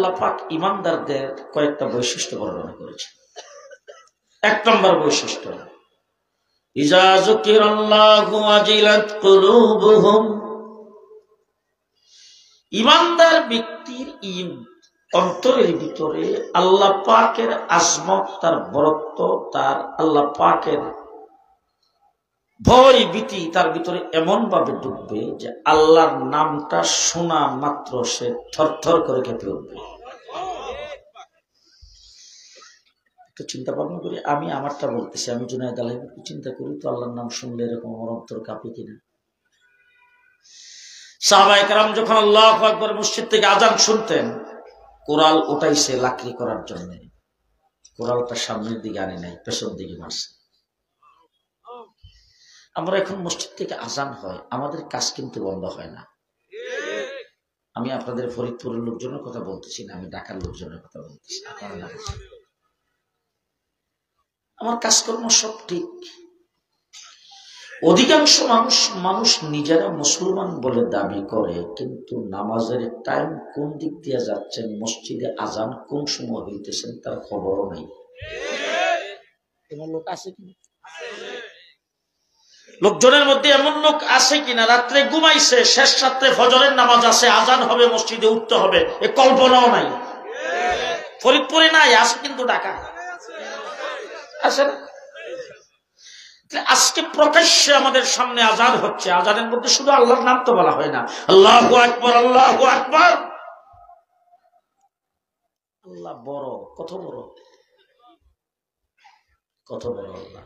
আল্লাহ পাক ঈমানদারদের কয়েকটা বৈশিষ্ট্য বর্ণনা করেছেন। এক নম্বর বৈশিষ্ট্য, ইজা যুকিরাল্লাহু ওয়াজিলাত কুলুবুহুম, ঈমানদার ব্যক্তির অন্তরের ভিতরে আল্লাহ পাকের আজমত, তার বরত্ব, তার আল্লাহ পাকের ভয় ভীতি তার ভিতরে এমন ভাবে ঢুকবে যে আল্লাহর নামটা শোনা মাত্র সে থরথর করে কেঁপে উঠবে। একটু চিন্তা ভাবনা করি, আমি আমারটা বলতেছি, আমি জুনায়েদ আলাইহি একটু চিন্তা করি তো, আল্লাহর নাম শুনলে এরকম আমার অন্তর কাঁপে কিনা। সাহাবায়ে কেরাম যখন আল্লাহু আকবার মসজিদ থেকে আযান শুনতেন, কোরাল উঠাইছে লাকড়ি করার জন্য, কোরালটা সামনের দিকে আনে নাই, পেছন দিকে মারছে। আমরা এখন মসজিদ থেকে আযান হয়, আমাদের কাজ কিন্তু বন্ধ হয় না। আমি আপনাদের ফরিদপুরের লোকজনের কথা বলতেছি না, আমি ঢাকার লোকজনের কথা বলতেছি। আমার কাজকর্ম সব ঠিক। অধিকাংশ মানুষ নিজেরা মুসলমান বলে দাবি করে, কিন্তু নামাজের টাইম কোন দিক দিয়ে যাচ্ছেন, মসজিদে আযান কোন সময় হইতেছেন তার খবরও নেই। এমন লোক আছে কি? লোকজনের মধ্যে এমন লোক আছে কিনা রাত্রে ঘুমাইছে, শেষ রাত্রে ফজরের নামাজ আছে, আযান হবে, মসজিদে উঠতে হবে, এ কল্পনাও নাই। ফরিদপুরে নাই, আছে কিন্তু ঢাকা আছে না। আজকে প্রকাশ্যে আমাদের সামনে আযান হচ্ছে, আযানের মধ্যে শুধু আল্লাহর নাম তো বলা হয় না, আল্লাহু আকবার, আল্লাহু আকবার। আল্লাহ বড়, কত বড়, কত বড় আল্লাহ।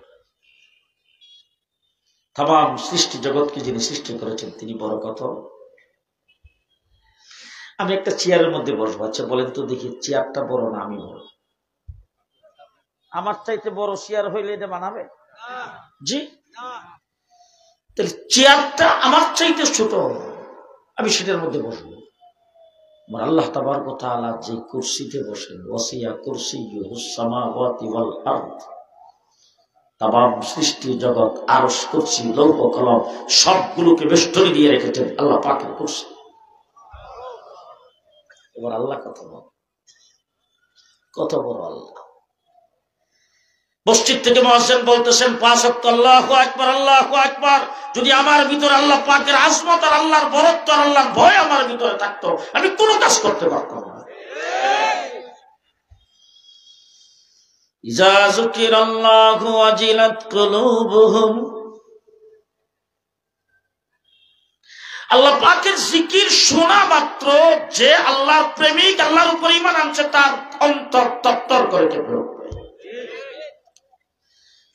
তামাম সৃষ্টি জগৎকে যিনি সৃষ্টি করেছেন তিনি বড় কত। আমি একটা চেয়ারের মধ্যে বসবো, আচ্ছা বলেন তো দেখি, চেয়ারটা বড় না আমি বড়? আমার চাইতে বড় চেয়ার হইলে এটা মানাবে? জি, তাহলে চেয়ারটা আমার চাইতে ছোট, আমি সেটার মধ্যে বসবো। আমার আল্লাহ তাবারক ওয়া তাআলা যে কুরসিতে বসেন, ওয়াসিয়া কুরসিয়ুহুস সামাওয়াতি ওয়াল আরদ, তামাম সৃষ্টি জগৎ, আরশ, কুরসি, লৌহ কলম সবগুলোকে বেষ্টনী দিয়ে রেখেছেন আল্লাহ পাকের কুরসি। এবার আল্লাহ কত বড়, কত বড় আল্লাহ। মসজিদ থেকে মুয়াজ্জিন বলতেছেন 5 ওয়াক্ত আল্লাহু আকবার, আল্লাহু আকবার। যদি আমার ভিতরে আল্লাহ পাকের আজমত আর আল্লাহর বরত্ব আর আল্লাহর ভয় আমার ভিতরে থাকতো, আমি কোনো কাজ করতে পারতাম না। ইজা যুকিরাল্লাহু ওয়াজিলাত কুলুবুহুম, আল্লাহ পাকের জিকির শোনা মাত্র যে আল্লাহর প্রেমিক, আল্লাহর উপর ঈমান আনছে, তার অন্তর তত্তর করে কেঁপে উঠবে।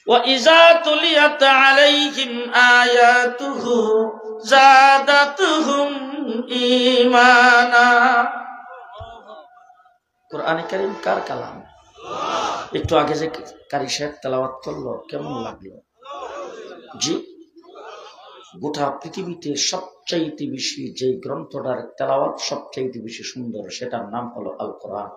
وَإِذَا تُلِيَتْ عَلَيْهِمْ آيَاتُهُ زَادَتْهُمْ إِيمَانًا। কোরআনে কারীম কার কালাম? একটু আগে যে কারি সাহেব তেলাওয়াত করলো, কেমন লাগলো? জি, গোটা পৃথিবীতে সবচাইতে বেশি যে গ্রন্থটার তেলাওয়াত সবচাইতে বেশি সুন্দর, সেটার নাম হলো আল কোরআন।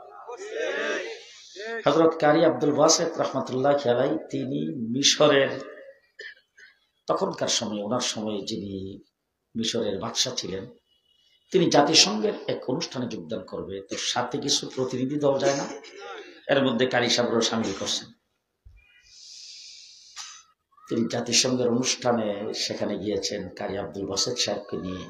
হযরত কারি আব্দুল বাসিত রাহমাতুল্লাহ আলাইহি, তিনি মিশরের তখনকার সময়, ওনার সময়ে যিনি মিশরের বাদশাহ ছিলেন, তিনি জাতিসংঘের এক অনুষ্ঠানে যোগদান করবে, তো সাথে কিছু প্রতিনিধি দল যায় না, এর মধ্যে কারি সাহেবরাও সামিল করছেন। তিনি জাতিসংঘের অনুষ্ঠানে সেখানে গিয়েছেন কারি আব্দুল বাসিত সাহেবকে নিয়ে।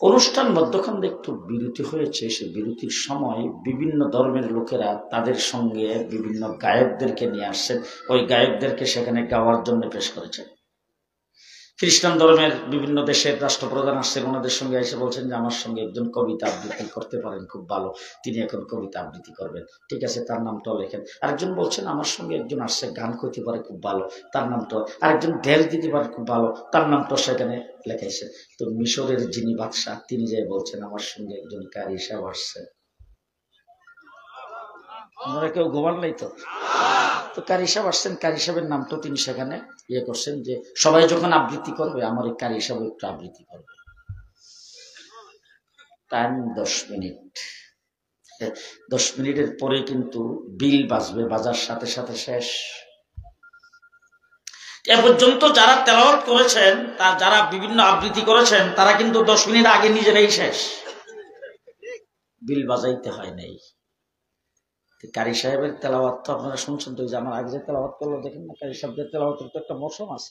অনুষ্ঠান মধ্যখানে একটু বিরতি হয়েছে, সে বিরতির সময় বিভিন্ন ধর্মের লোকেরা তাদের সঙ্গে বিভিন্ন গায়কদেরকে নিয়ে আসছেন, ওই গায়কদেরকে সেখানে গাওয়ার জন্য পেশ করেছেন। খ্রিস্টান ধর্মের বিভিন্ন দেশের রাষ্ট্রপ্রধান আসছেন, ওনাদের সঙ্গে এসে বলছেন যে আমার সঙ্গে একজন কবিতা আবৃত্তি করতে পারেন, খুব ভালো, তিনি এখন কবিতা আবৃত্তি করবেন, ঠিক আছে, তার নামটাও লেখেন। আরেকজন বলছেন আমার সঙ্গে একজন আসছে, গান করতে পারে খুব ভালো, তার নামটাও, আরেকজন ঢেল দিতে পারে খুব ভালো, তার নামটাও সেখানে লেখাইছে। তো মিশরের যিনি বাদশাহ, তিনি যে বলছেন আমার সঙ্গে একজন কারি সাহেব আসছে। আপনারা কেউ ঘুমান নাই তো? তো কারি সাহেব আসছেন, কারি সাহেবের নামটা তিনি সেখানে ইয়ে করছেন যে সবাই যখন আবৃত্তি করবে আমার এই কারি সাহেব একটু আবৃত্তি করবে। Time 10 minute. 10 মিনিটের পরে কিন্তু বিল বাজবে, বাজার সাথে সাথে শেষ। এ পর্যন্ত যারা তেলাওয়াত করেছেন, যারা বিভিন্ন আবৃত্তি করেছেন, তারা কিন্তু 10 মিনিট আগে নিজেরাই শেষ। বিল বাজাইতে হয় নাই। কারি সাহেবের তেলাওয়াত তো আপনারা শুনছেন, তো যে আমার আগে যে তেলাওয়াত করলো দেখেন না, কারি সাহেবের তেলাওয়াতের তো একটা মৌসুম আছে।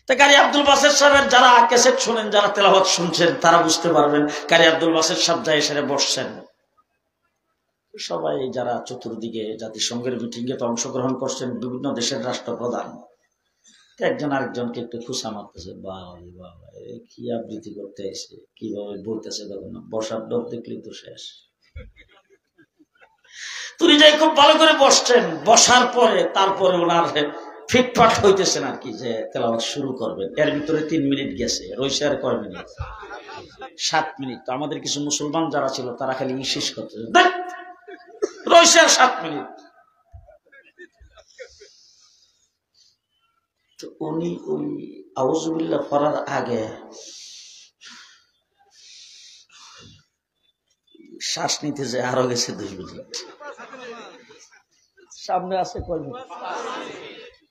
তো কারি আব্দুল বাসেত সাহেবের যারা ক্যাসেট শুনেন, যারা তেলাওয়াত শুনছেন, তারা বুঝতে পারবেন কারি আব্দুল বাসেত সাহেব যায় এসে বসছেন। সবাই যারা চতুর্দিকে জাতিসংঘের মিটিং এ অংশগ্রহণ করছেন, বিভিন্ন দেশের রাষ্ট্রপ্রধান, একজন আরেকজনকে একটু খুশা মারতেছে, বাবা কি আবৃত্তি করতে এসে কিভাবে বলতেছে, তখন বসার লোক দেখলি তো শেষ। তুমি যাই খুব ভালো করে বসছেন, বসার পরে তারপরে ওনার ফিটফাট হইতেছেন আর কি, যে তেলাওয়াত শুরু করবেন। এর ভিতরে 3 মিনিট গেছে, রয়েছে আর কয় মিনিট? 7 মিনিট। তো আমাদের কিছু মুসলমান যারা ছিল তারা খালি ইশিস করতে রয়েছে আর 7 মিনিট। তো উনি ওই আউযুবিল্লাহ পড়ার আগে শ্বাস নিতে যে আরো গেছে 2 মিনিট। সামনে আছে কয় মিনিট?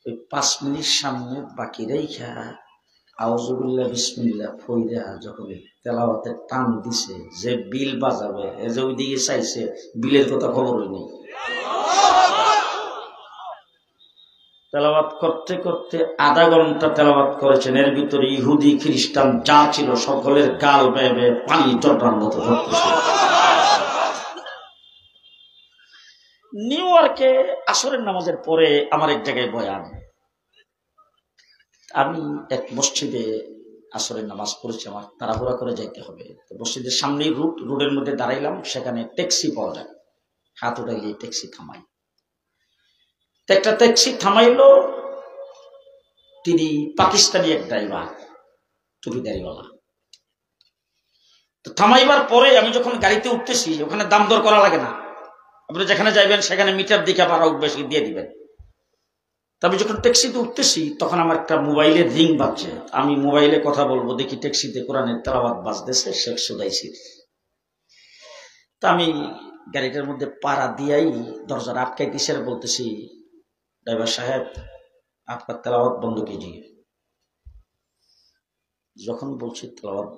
ওই 5 মিনিট সামনে বাকি রেখা আউযুবিল্লাহ বিসমিল্লাহ পইরা যখন তেলাওয়াতে টান দিছে, যে বিল বাজাবে, এই যে ওইদিকে চাইছে, বিলের কথা খবরই নেই। তেলাওয়াত করতে করতে আধা ঘন্টা তেলাওয়াত করেছেন। এর ভিতরে ইহুদি খ্রিস্টান যা ছিল সকলের গাল বেয়ে বেয়ে পানি চট্টার মতো ধরতেছে। নিউ ইয়র্কে আসরের নামাজের পরে আমার এক জায়গায় বয়ান, আমি এক মসজিদে আসরের নামাজ পড়েছি, আমার তাড়াহুড়া করে যাইতে হবে। তো মসজিদের সামনেই রোডের মধ্যে দাঁড়াইলাম, সেখানে ট্যাক্সি পাওয়া যায়, হাত উঠাইলে ট্যাক্সি থামাই। একটা ট্যাক্সি থামাইলো, তিনি পাকিস্তানি এক ড্রাইভার, টুপিদারিওয়ালা। তো থামাইবার পরে আমি যখন গাড়িতে উঠতেছি, ওখানে দাম দর করা লাগে না, আপনি যেখানে যাইবেন সেখানে মিটার দিকে ভাড়া বেশি দিয়ে দিবেন। তবে যখন ট্যাক্সিতে উঠতেছি তখন আমার একটা মোবাইলের রিং বাজছে, আমি মোবাইলে কথা বলবো, দেখি ট্যাক্সিতে কোরআনের তেলাওয়াত বাজতেছে, শেখ সুদাইসির। তা আমি গাড়িটার মধ্যে পাড়া দিয়াই দরজা আটকাই দিছে, বলতেছি, ড্রাইভার সাহেব আপনার তেলাওয়াত বন্ধ কিজিয়ে। যখন বলছি তেলাওয়াত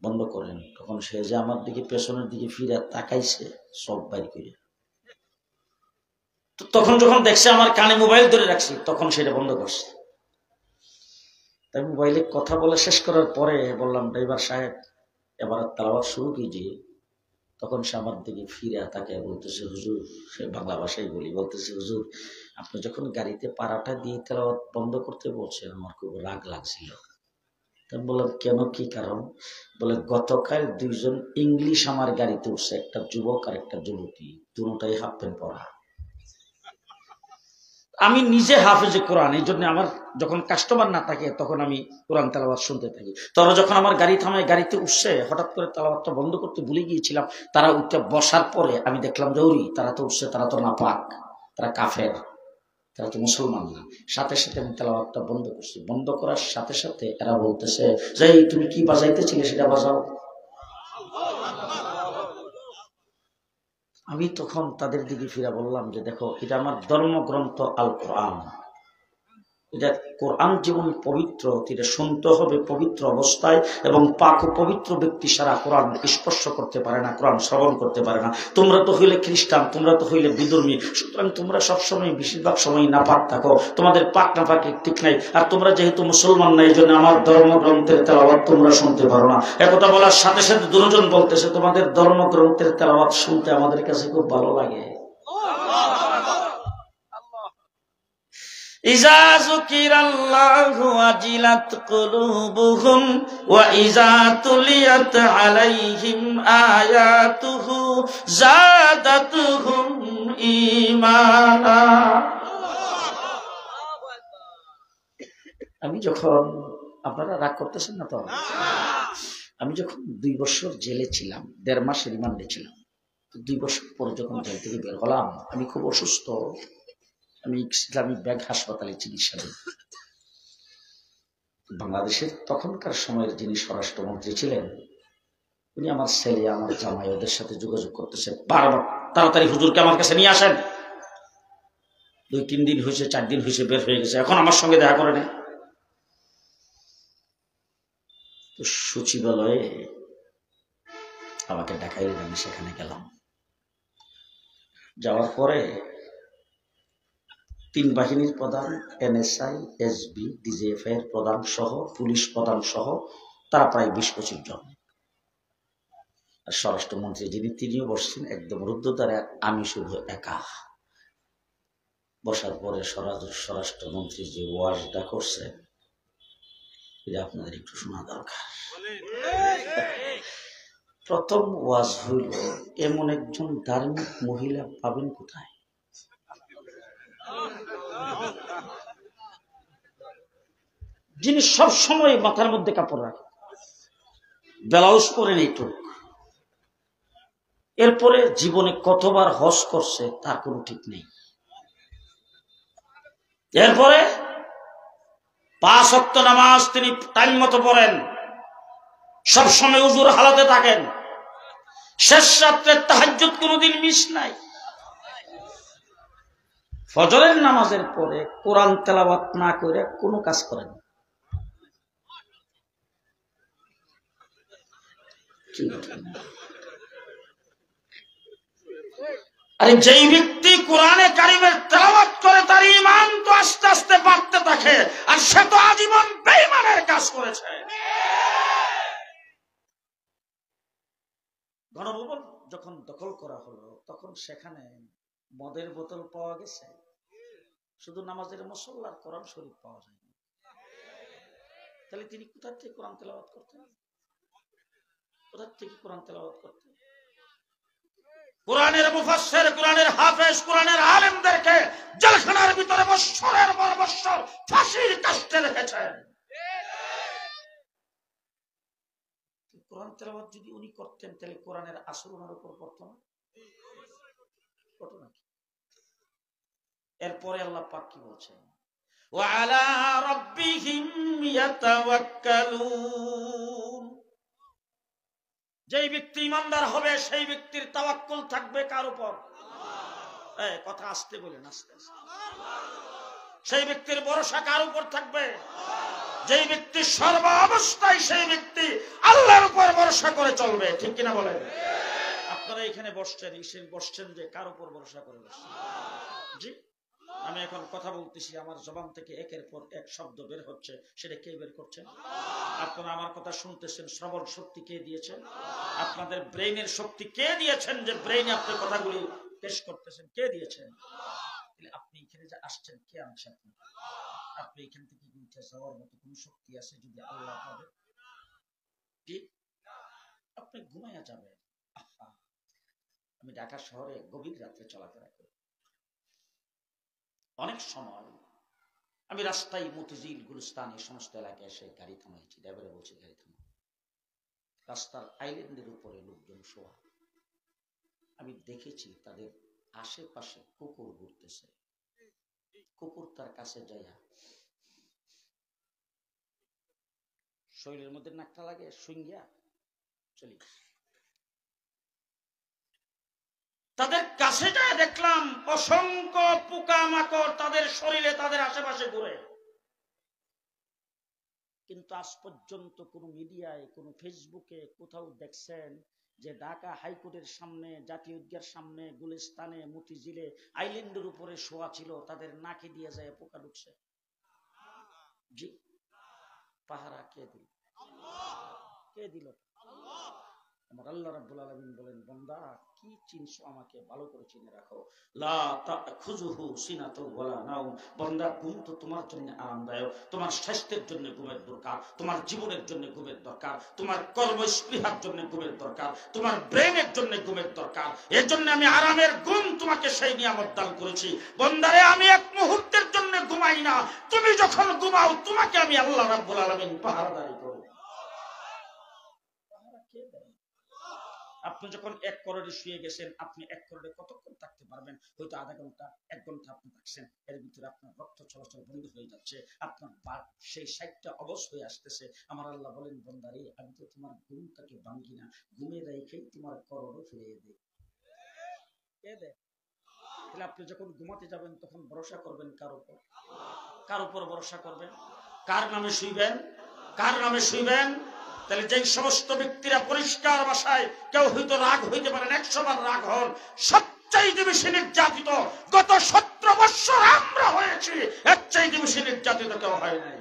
বন্ধ করেন, তখন সে যে আমার দিকে পেছনের দিকে ফিরে তাকাইছে, সব বাইর করে। তখন যখন দেখছে আমার কানে মোবাইল ধরে রাখছি, তখন সেটা বন্ধ করছে। তাই মোবাইলে কথা বলে শেষ করার পরে বললাম, ড্রাইভার সাহেব এবার তেলাওয়াত শুরু কিজিয়ে। তখন সে আমার দিকে ফিরে তাকে বলতেছে, হুজুর, সে বাংলা ভাষায় বলতেছে, হুজুর আপনি যখন গাড়িতে পাড়াটা দিয়ে তেলাওয়াত বন্ধ করতে বলছেন, আমার খুব রাগ লাগছিল। বললাম, কেন, কি কারণ? বলে, গতকাল 2 জন ইংলিশ আমার গাড়িতে উঠছে, একটা যুবক আর একটা যুবতী, দুটোটাই হাফ প্যান্ট পরা। আমি নিজে হাফেজে কোরআন, এই জন্য আমার যখন কাস্টমার না থাকে তখন আমি কোরআন তেলাওয়াত শুনতে থাকি। তারা যখন আমার গাড়ি থামায়, গাড়িতে উঠছে, হঠাৎ করে তেলাওয়াতটা বন্ধ করতে ভুলে গিয়েছিলাম। তারা উঠতে বসার পরে আমি দেখলাম যে ওরি তারা তো উঠছে, তারা তো নাপাক, তারা কাফের, তারা তো মুসলমান না। সাথে সাথে আমি তেলাওয়াতটা বন্ধ করছি। বন্ধ করার সাথে সাথে এরা বলতেছে যে, তুমি কি বাজাইতেছিলে সেটা বাজাও। আমি তখন তাদের দিকে ফিরে বললাম যে, দেখো, এটা আমার ধর্মগ্রন্থ আল কোরআন, এটা কোরআন যেমন পবিত্র, এটা শুনতে হবে পবিত্র অবস্থায়, এবং পাক ও পবিত্র ব্যক্তি সারা কোরআন স্পর্শ করতে পারে না, কোরআন শ্রবণ করতে পারে না। তোমরা তো হইলে খ্রিস্টান, তোমরা তো হইলে বিধর্মী, সুতরাং তোমরা সবসময় বেশিরভাগ সময় নাপাক থাকো, তোমাদের পাক না পাক ঠিক নাই। আর তোমরা যেহেতু মুসলমান না, এই জন্য আমার ধর্মগ্রন্থের তেলাওয়াত তোমরা শুনতে পারো না। একথা বলার সাথে সাথে দুজন বলতেছে, তোমাদের ধর্মগ্রন্থের তেলাওয়াত শুনতে আমাদের কাছে খুব ভালো লাগে। ইজা যুকিরাল্লাহু ওয়াজিলাত কুলুবুহুম ওয়া ইজা তুলিয়াত আলাইহিম আয়াতুহু যাদাতুহুম ঈমানা। আমি যখন, আপনারা রাগ করতেছেন না তো, আমি যখন 2 বছর জেলে ছিলাম, 1.5 মাস রিমান্ডে ছিলাম, 2 বছর পরে যখন জেল থেকে বের হলাম, আমি খুব অসুস্থ, আমি ইসলামিক ব্যাংক হাসপাতালে চিকিৎসাধীন। বাংলাদেশের তখনকার সময়ের যিনি স্বরাষ্ট্রমন্ত্রী ছিলেন, উনি আমার ছেলে, আমার জামাই, ওদের সাথে যোগাযোগ করতেছে বারবার, তাড়াতাড়ি হুজুরকে আমার কাছে নিয়ে আসেন। 2-3 দিন হয়েছে, 4 দিন হয়েছে, বের হয়ে গেছে, এখন আমার সঙ্গে দেখা করে নেই। তো সচিবালয়ে আমাকে ডাকাইলেন, আমি সেখানে গেলাম। যাওয়ার পরে 3 বাহিনীর প্রধান, NSI, SB, DGF এর প্রধান সহ, পুলিশ প্রধান সহ তারা প্রায় 20-25 জন। আর স্বরাষ্ট্রমন্ত্রী যিনি, তিনিও বসছেন একদম রুদ্ধদ্বারে, আমি শুধু একা। বসার পরে স্বরাষ্ট্রমন্ত্রী যে ওয়াজটা করছে এটা আপনাদের একটু শোনা দরকার। প্রথম ওয়াজ হইল, এমন একজন ধার্মিক মহিলা পাবেন কোথায়? যিনি সব সময় মাথার মধ্যে কাপড় রাখেন, ব্লাউজ পরেন এইটুক, এরপরে জীবনে কতবার হজ করছে তার কোনো ঠিক নেই, এরপরে 5 ওয়াক্ত নামাজ তিনি টাইম মতো পড়েন, সবসময় উজুর হালাতে থাকেন, শেষ রাত্রে তাহাজ্জুদ কোনোদিন মিস নাই, ফজরের নামাজের পরে কোরআন তেলাওয়াত না করে কোনো কাজ করেন। আরে যেই ব্যক্তি কোরআনে কারিমের তেলাওয়াত করে তার ঈমান তো আস্তে আস্তে বাড়তে থাকে, আর সে তো আজীবন বেঈমানের কাজ করেছে। গণভবন যখন দখল করা হলো তখন সেখানে মদের বোতল পাওয়া গেছে, শুধু নামাজের মুসল্লার কোরআন শরীফ পাওয়া যায়নি। তাহলে তিনি কোথা থেকে কোরআন তেলাওয়াত করতেন? কোথা থেকে কোরআন তেলাওয়াত করতেন? কোরআনের মুফাসসির, কোরআনের হাফেজ, কোরআনের আলেমদেরকে জেলখানার ভিতরে বৎসরের পর বৎসর ফাঁসির কাস্টে রেখেছেন। কোরআন তেলাওয়াত যদি উনি করতেন তাহলে কোরআনের আসর ওনার উপর পড়তো না? এরপরে আল্লাহ পাক কি বলছেন? ওয়া আলা রাব্বিহিম ইয়াতাওয়াক্কালুন। যেই ব্যক্তি ইমানদার হবে সেই ব্যক্তির তাওয়াক্কুল থাকবে কার উপর? এই কথা আস্তে বলেন, আস্তে আস্তে। সেই ব্যক্তির ভরসা কার উপর থাকবে? যেই ব্যক্তি সর্ব অবস্থায় সেই ব্যক্তি আল্লাহর উপর ভরসা করে চলবে, ঠিক কিনা বলেন? আপনারা এখানে বসছেন যে কার উপর ভরসা করে বসছেন? জি, আমি এখন কথা বলতেছি, আমার জবান থেকে একের পর এক শব্দ বের হচ্ছে, সেটা কে বের করছেন? আপনারা আমার কথা শুনতেছেন, শ্রবণ শক্তি কে দিয়েছেন? আপনাদের ব্রেইনের শক্তি কে দিয়েছেন যে ব্রেইনে আপনি কথাগুলি পেশ করতেছেন? কে দিয়েছেন? আপনি এখানে যে আসছেন, কে আনছেন? আপনি এখান থেকে উঠে যাওয়ার মতো কোন শক্তি আছে যদি আল্লাহ পাবে? আপনি ঘুমাইয়া যাবেন। আমি ঢাকা শহরে গভীর রাত্রে চলাফেরা করি, অনেক সময় আমি রাস্তায় মতিঝিল, গুলিস্তান এই সমস্ত এলাকায় এসে গাড়ি থামাইছি, ড্রাইভারে বলছি গাড়ি থামাই। রাস্তার আইল্যান্ডের উপরে লোকজন শোয়া, আমি দেখেছি তাদের আশেপাশে কুকুর ঘুরতেছে। কুকুর তার কাছে যাইয়া শরীরের মধ্যে নাকটা লাগে, শুঙ্গিয়া চলি। তাদের কাছে যায় দেখলাম অসংখ্য পোকামাকড় তাদের শরীরে, তাদের আশেপাশে ঘুরে। কিন্তু আজ পর্যন্ত কোন মিডিয়ায়, কোন ফেসবুকে কোথাও দেখছেন যে ঢাকা হাইকোর্টের সামনে, জাতীয় উদ্যানের সামনে, গুলিস্তানে, মতিঝিলে আইল্যান্ডের উপরে শোয়া ছিল, তাদের নাকে দিয়ে যায় পোকা ঢুকছে? জি, পাহারা কে দিল? কে দিল? আমার আল্লাহ রাব্বুল আলামিন বলেন, বান্দা কি চিনছো আমাকে ভালো করে চিনে রাখো। লা তাখুযুহু সিনাতু ওয়ালা নাওম। বান্দা, ঘুম তো তোমার জন্য আরামদায়ক, তোমার স্বাস্থ্যের জন্য ঘুমের দরকার, তোমার জীবনের জন্য ঘুমের দরকার, তোমার কর্মস্পৃহার জন্য ঘুমের দরকার, তোমার ব্রেনের জন্য ঘুমের দরকার। এর জন্য আমি আরামের ঘুম তোমাকে সেই নিয়ামত দান করেছি। বান্দারে, আমি এক মুহূর্তের জন্য ঘুমাই না, তুমি যখন ঘুমাও তোমাকে আমি আল্লাহ রাব্বুল আলামিন পাহারাদারি করি। আপনি যখন এক করোড়ে শুয়ে গেছেন, আপনি এক করোড়ে কতক্ষণ থাকতে পারবেন? হয়তো আধা ঘন্টা, 1 ঘন্টা আপনি থাকছেন, এর ভিতরে আপনার রক্ত চলাচল বন্ধ হয়ে যাচ্ছে, আপনার সেই 60টা অবশ হয়ে আসতেছে। আমার আল্লাহ বলেন, বান্দারে, আমি তো তোমার ঘুমটাকে ভাঙ্গি না, ঘুমে রেখেই তোমার করোড়ও ফিরিয়ে দেই। তাহলে আপনি যখন ঘুমাতে যাবেন তখন ভরসা করবেন কার উপর? কার উপর ভরসা করবেন? কার নামে শুইবেন? কার নামে শুইবেন? তাহলে যেই সমস্ত ব্যক্তিরা পরিষ্কার ভাষায় কেউ হয়তো রাগ হইতে পারেন, 100 বার রাগ হন, সবচাইতে বেশি নির্যাতিত গত 17 বছর আমরা হয়েছি, এর চাইতে বেশি নির্যাতিত কেউ হয় নাই।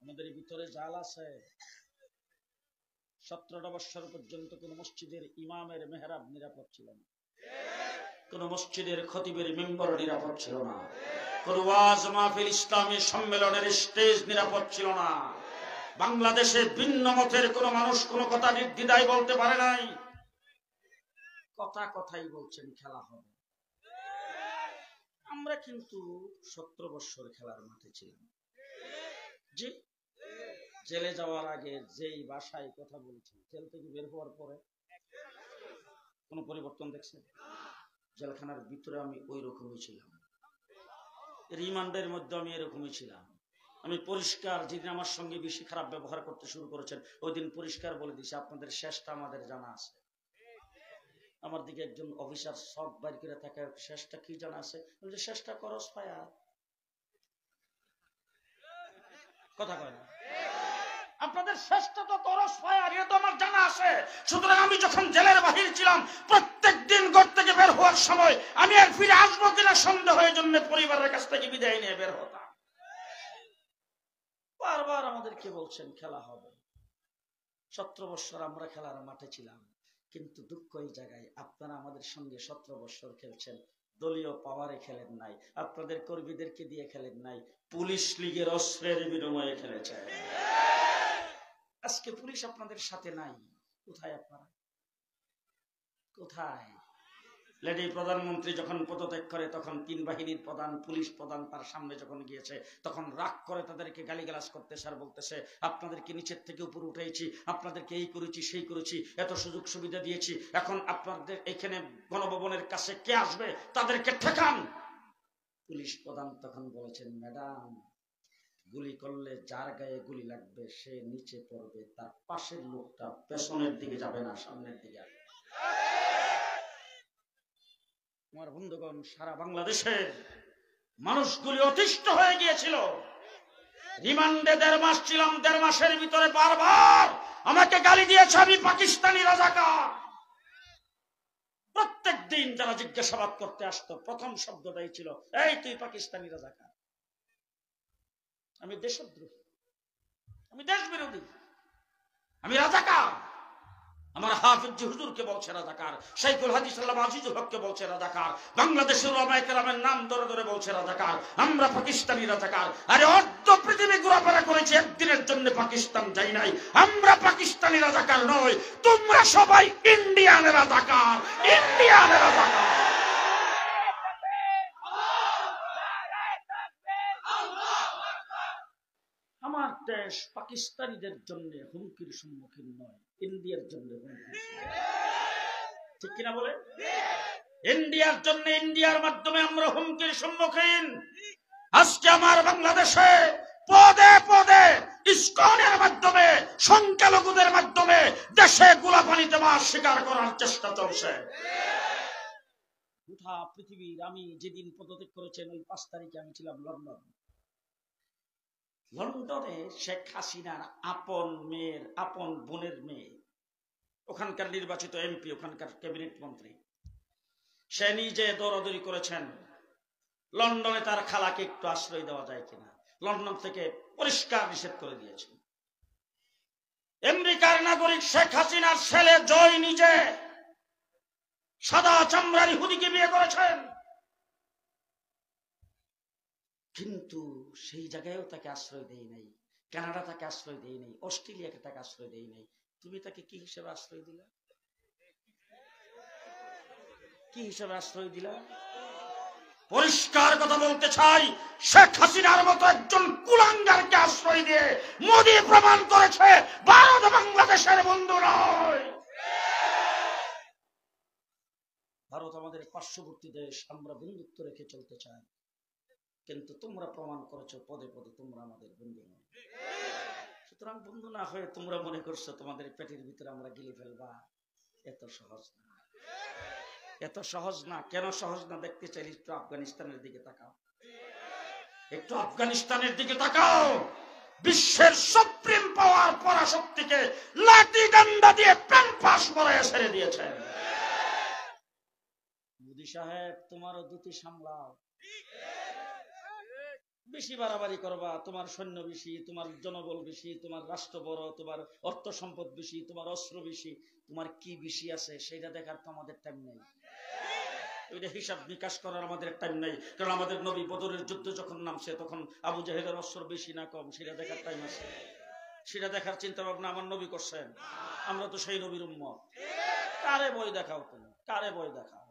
আমাদের ভিতরে জাল আছে। 17টা বছর পর্যন্ত কোন মসজিদের ইমামের মেহরাব নিরাপদ ছিল না, কোন মসজিদের খতিবের মিম্বর নিরাপদ ছিল না, কোন ওয়াজ মাহফিল ইসলামী সম্মেলনের স্টেজ নিরাপদ ছিল না। বাংলাদেশে ভিন্ন মতের কোন মানুষ কোন কথা নির্দ্বিধায় বলতে পারে নাই। কথাই বলছেন খেলা হবে। আমরা কিন্তু 17 বছর খেলার মাঠে ছিলাম। জি, জেলে যাওয়ার আগে যেই ভাষায় কথা বলছি, জেল থেকে বের হওয়ার পরে কোন পরিবর্তন দেখছেন? জেলখানার ভিতরে আমি ওই রকমই ছিলাম, রিমান্ডের মধ্যে আমি এরকমই ছিলাম। আমি পরিষ্কার, যেদিন আমার সঙ্গে বেশি খারাপ ব্যবহার করতে শুরু করেছেন ওই দিন পরিষ্কার বলে দিছি, আপনাদের শেষটা আমাদের জানা আছে। আমার দিকে একজন অফিসার সব বাইর করে থাকে, শেষটা কি জানা আছে? বলছে শেষটা করস পায়া। কথা কয় না, আপনাদের শেষটা তো করস ফায়ার, এটা তো আমার জানা আছে। সুতরাং আমি যখন জেলের বাহির ছিলাম, প্রত্যেক দিন ঘর থেকে বের হওয়ার সময় আমি আর ফিরে আসবো কিনা সন্দেহের জন্য পরিবারের কাছ থেকে বিদায় নিয়ে বের হতাম। বারবার আমাদেরকে বলছেন খেলা হবে। 17 বছর আমরা খেলার মাঠে ছিলাম, কিন্তু দুঃখ এই জায়গায় আপনারা আমাদের সঙ্গে 17 বছর খেলছেন, দলীয় পাওয়ারে খেলেন নাই, আপনাদের কর্মীদেরকে দিয়ে খেলেন নাই, পুলিশ লীগের অস্ত্রের বিনিময়ে খেলেছেন। আজকে পুলিশ আপনাদের সাথে নাই, কোথায় আপনারা? কোথায়? লেডি প্রধানমন্ত্রী যখন পদত্যাগ করে তখন 3 বাহিনীর প্রধান, পুলিশ প্রধান তার সামনে যখন গিয়েছে তখন রাগ করে তাদেরকে গালিগালাজ করতেছে আর বলতেছে আপনাদেরকে নিচের থেকে উপরে উঠেছি, আপনাদেরকে এই করেছি সেই করেছি, এত সুযোগ সুবিধা দিয়েছি, এখন আপনাদের এখানে গণভবনের কাছে কে আসবে তাদেরকে ঠেকান। পুলিশ প্রধান তখন বলেছেন ম্যাডাম, গুলি করলে যার গায়ে গুলি লাগবে সে নিচে পড়বে, তার পাশের লোকটা পেছনের দিকে যাবে না, সামনের দিকে আসবে। আমার বন্ধুগণ, সারা বাংলাদেশের মানুষগুলি অতিষ্ঠ হয়ে গিয়েছিল। রিমান্ডে 1.5 মাস ছিলাম, 1.5 মাসের ভিতরে বারবার আমাকে গালি দিয়েছে আমি পাকিস্তানি রাজাকার। প্রত্যেক দিন যারা জিজ্ঞাসাবাদ করতে আসতো প্রথম শব্দটাই ছিল এই তুই পাকিস্তানি রাজাকার। আমি দেশদ্রোহী, আমি দেশ বিরোধী, আমি রাজাকার। আমার হাফিজ হুজুরকে বলছে রাজাকার, শাইখুল হাদিস আল্লামা আজিজুল হককে বলছে রাজাকার, বাংলাদেশের উলামায়ে কেরামের নাম ধরে ধরে বলছে রাজাকার, আমরা পাকিস্তানি রাজাকার। আরে অর্ধ পৃথিবী ঘোরাফেরা করেছে, একদিনের জন্য পাকিস্তান যাই নাই। আমরা পাকিস্তানি রাজাকার নই, তোমরা সবাই ইন্ডিয়ান রাজাকার, ইন্ডিয়ান রাজাকার। আমার দেশ পাকিস্তানিদের জন্য হুমকির সম্মুখীন নয়, ইন্ডিয়ার জন্য হুমকির। ঠিক কিনা বলে? ইন্ডিয়ার জন্য, ইন্ডিয়ার মাধ্যমে আমরা হুমকির সম্মুখীন। আজকে আমার বাংলাদেশে পদে পদে ইসকনের মাধ্যমে, সংখ্যালঘুদের মাধ্যমে দেশে গোলাপানিতে মাছ শিকার করার চেষ্টা চলছে। গোটা পৃথিবীর, আমি যেদিন পদত্যাগ করেছেন ওই 5 তারিখে আমি ছিলাম লন্ডন। লন্ডনে শেখ হাসিনার আপন মেয়ের, আপন বোনের মেয়ে, ওখানকার নির্বাচিত এমপি, ওখানকার ক্যাবিনেট মন্ত্রী, সে নিজে দৌড়াদৌড়ি করেছেন লন্ডনে তার খালাকে একটু আশ্রয় দেওয়া যায় কিনা। লন্ডন থেকে পরিষ্কার নিষেধ করে দিয়েছে। আমেরিকার নাগরিক শেখ হাসিনার ছেলে জয় নিজে সাদা চামড়ার ইহুদিকে বিয়ে করেছেন, কিন্তু সেই জায়গায়ও তাকে আশ্রয় দেয় নাই। কানাডা তাকে আশ্রয় দেয় নাই, অস্ট্রেলিয়াকে তাকে আশ্রয় দেয় নাই। তুমি তাকে কি হিসেবে আশ্রয় দিলা? কি হিসেবে আশ্রয় দিলা? পরিষ্কার কথা বলতে চাই, শেখ হাসিনার মতো একজন কুলাঙ্গারকে আশ্রয় দিয়ে মোদি প্রমাণ করেছে ভারত বাংলাদেশের বন্ধু নয়। ভারত আমাদের পার্শ্ববর্তী দেশ, আমরা বন্ধুত্ব রেখে চলতে চাই, কিন্তু তোমরা প্রমাণ করেছো পদে পদে তোমরা আমাদের বন্ধু নয়। সুতরাং বন্ধু না হয়ে তোমরা মনে করছো তোমাদের পেটের ভিতরে আমরা গিলে ফেলবা, এত সহজ না, এত সহজ না। কেন সহজ না দেখতে চাইলে একটু আফগানিস্তানের দিকে তাকাও, একটু আফগানিস্তানের দিকে তাকাও। বিশ্বের সুপ্রিম পাওয়ার পরাশক্তিকে লাঠি ডান্ডা দিয়ে প্যাম্পাস পরায় ছেড়ে দিয়েছেন। মোদি সাহেব, তোমারও দুটি সামলাও। বেশি বাড়াবাড়ি করবা, তোমার সৈন্য বেশি, তোমার জনবল বেশি, তোমার রাষ্ট্র বড়, তোমার অর্থ সম্পদ বেশি, তোমার অস্ত্র বেশি, তোমার কি বেশি আছে সেটা দেখার তো আমাদের টাইম নেই। ওইটা হিসাব নিকাশ করার আমাদের টাইম নেই। কারণ আমাদের নবী বদরের যুদ্ধ যখন নামছে তখন আবু জাহেলের অস্ত্র বেশি না কম সেটা দেখার টাইম আছে? সেটা দেখার চিন্তা ভাবনা আমার নবী করছেন? আমরা তো সেই নবীর উম্মত। কারে বই দেখাও তুমি? কারে বই দেখাও?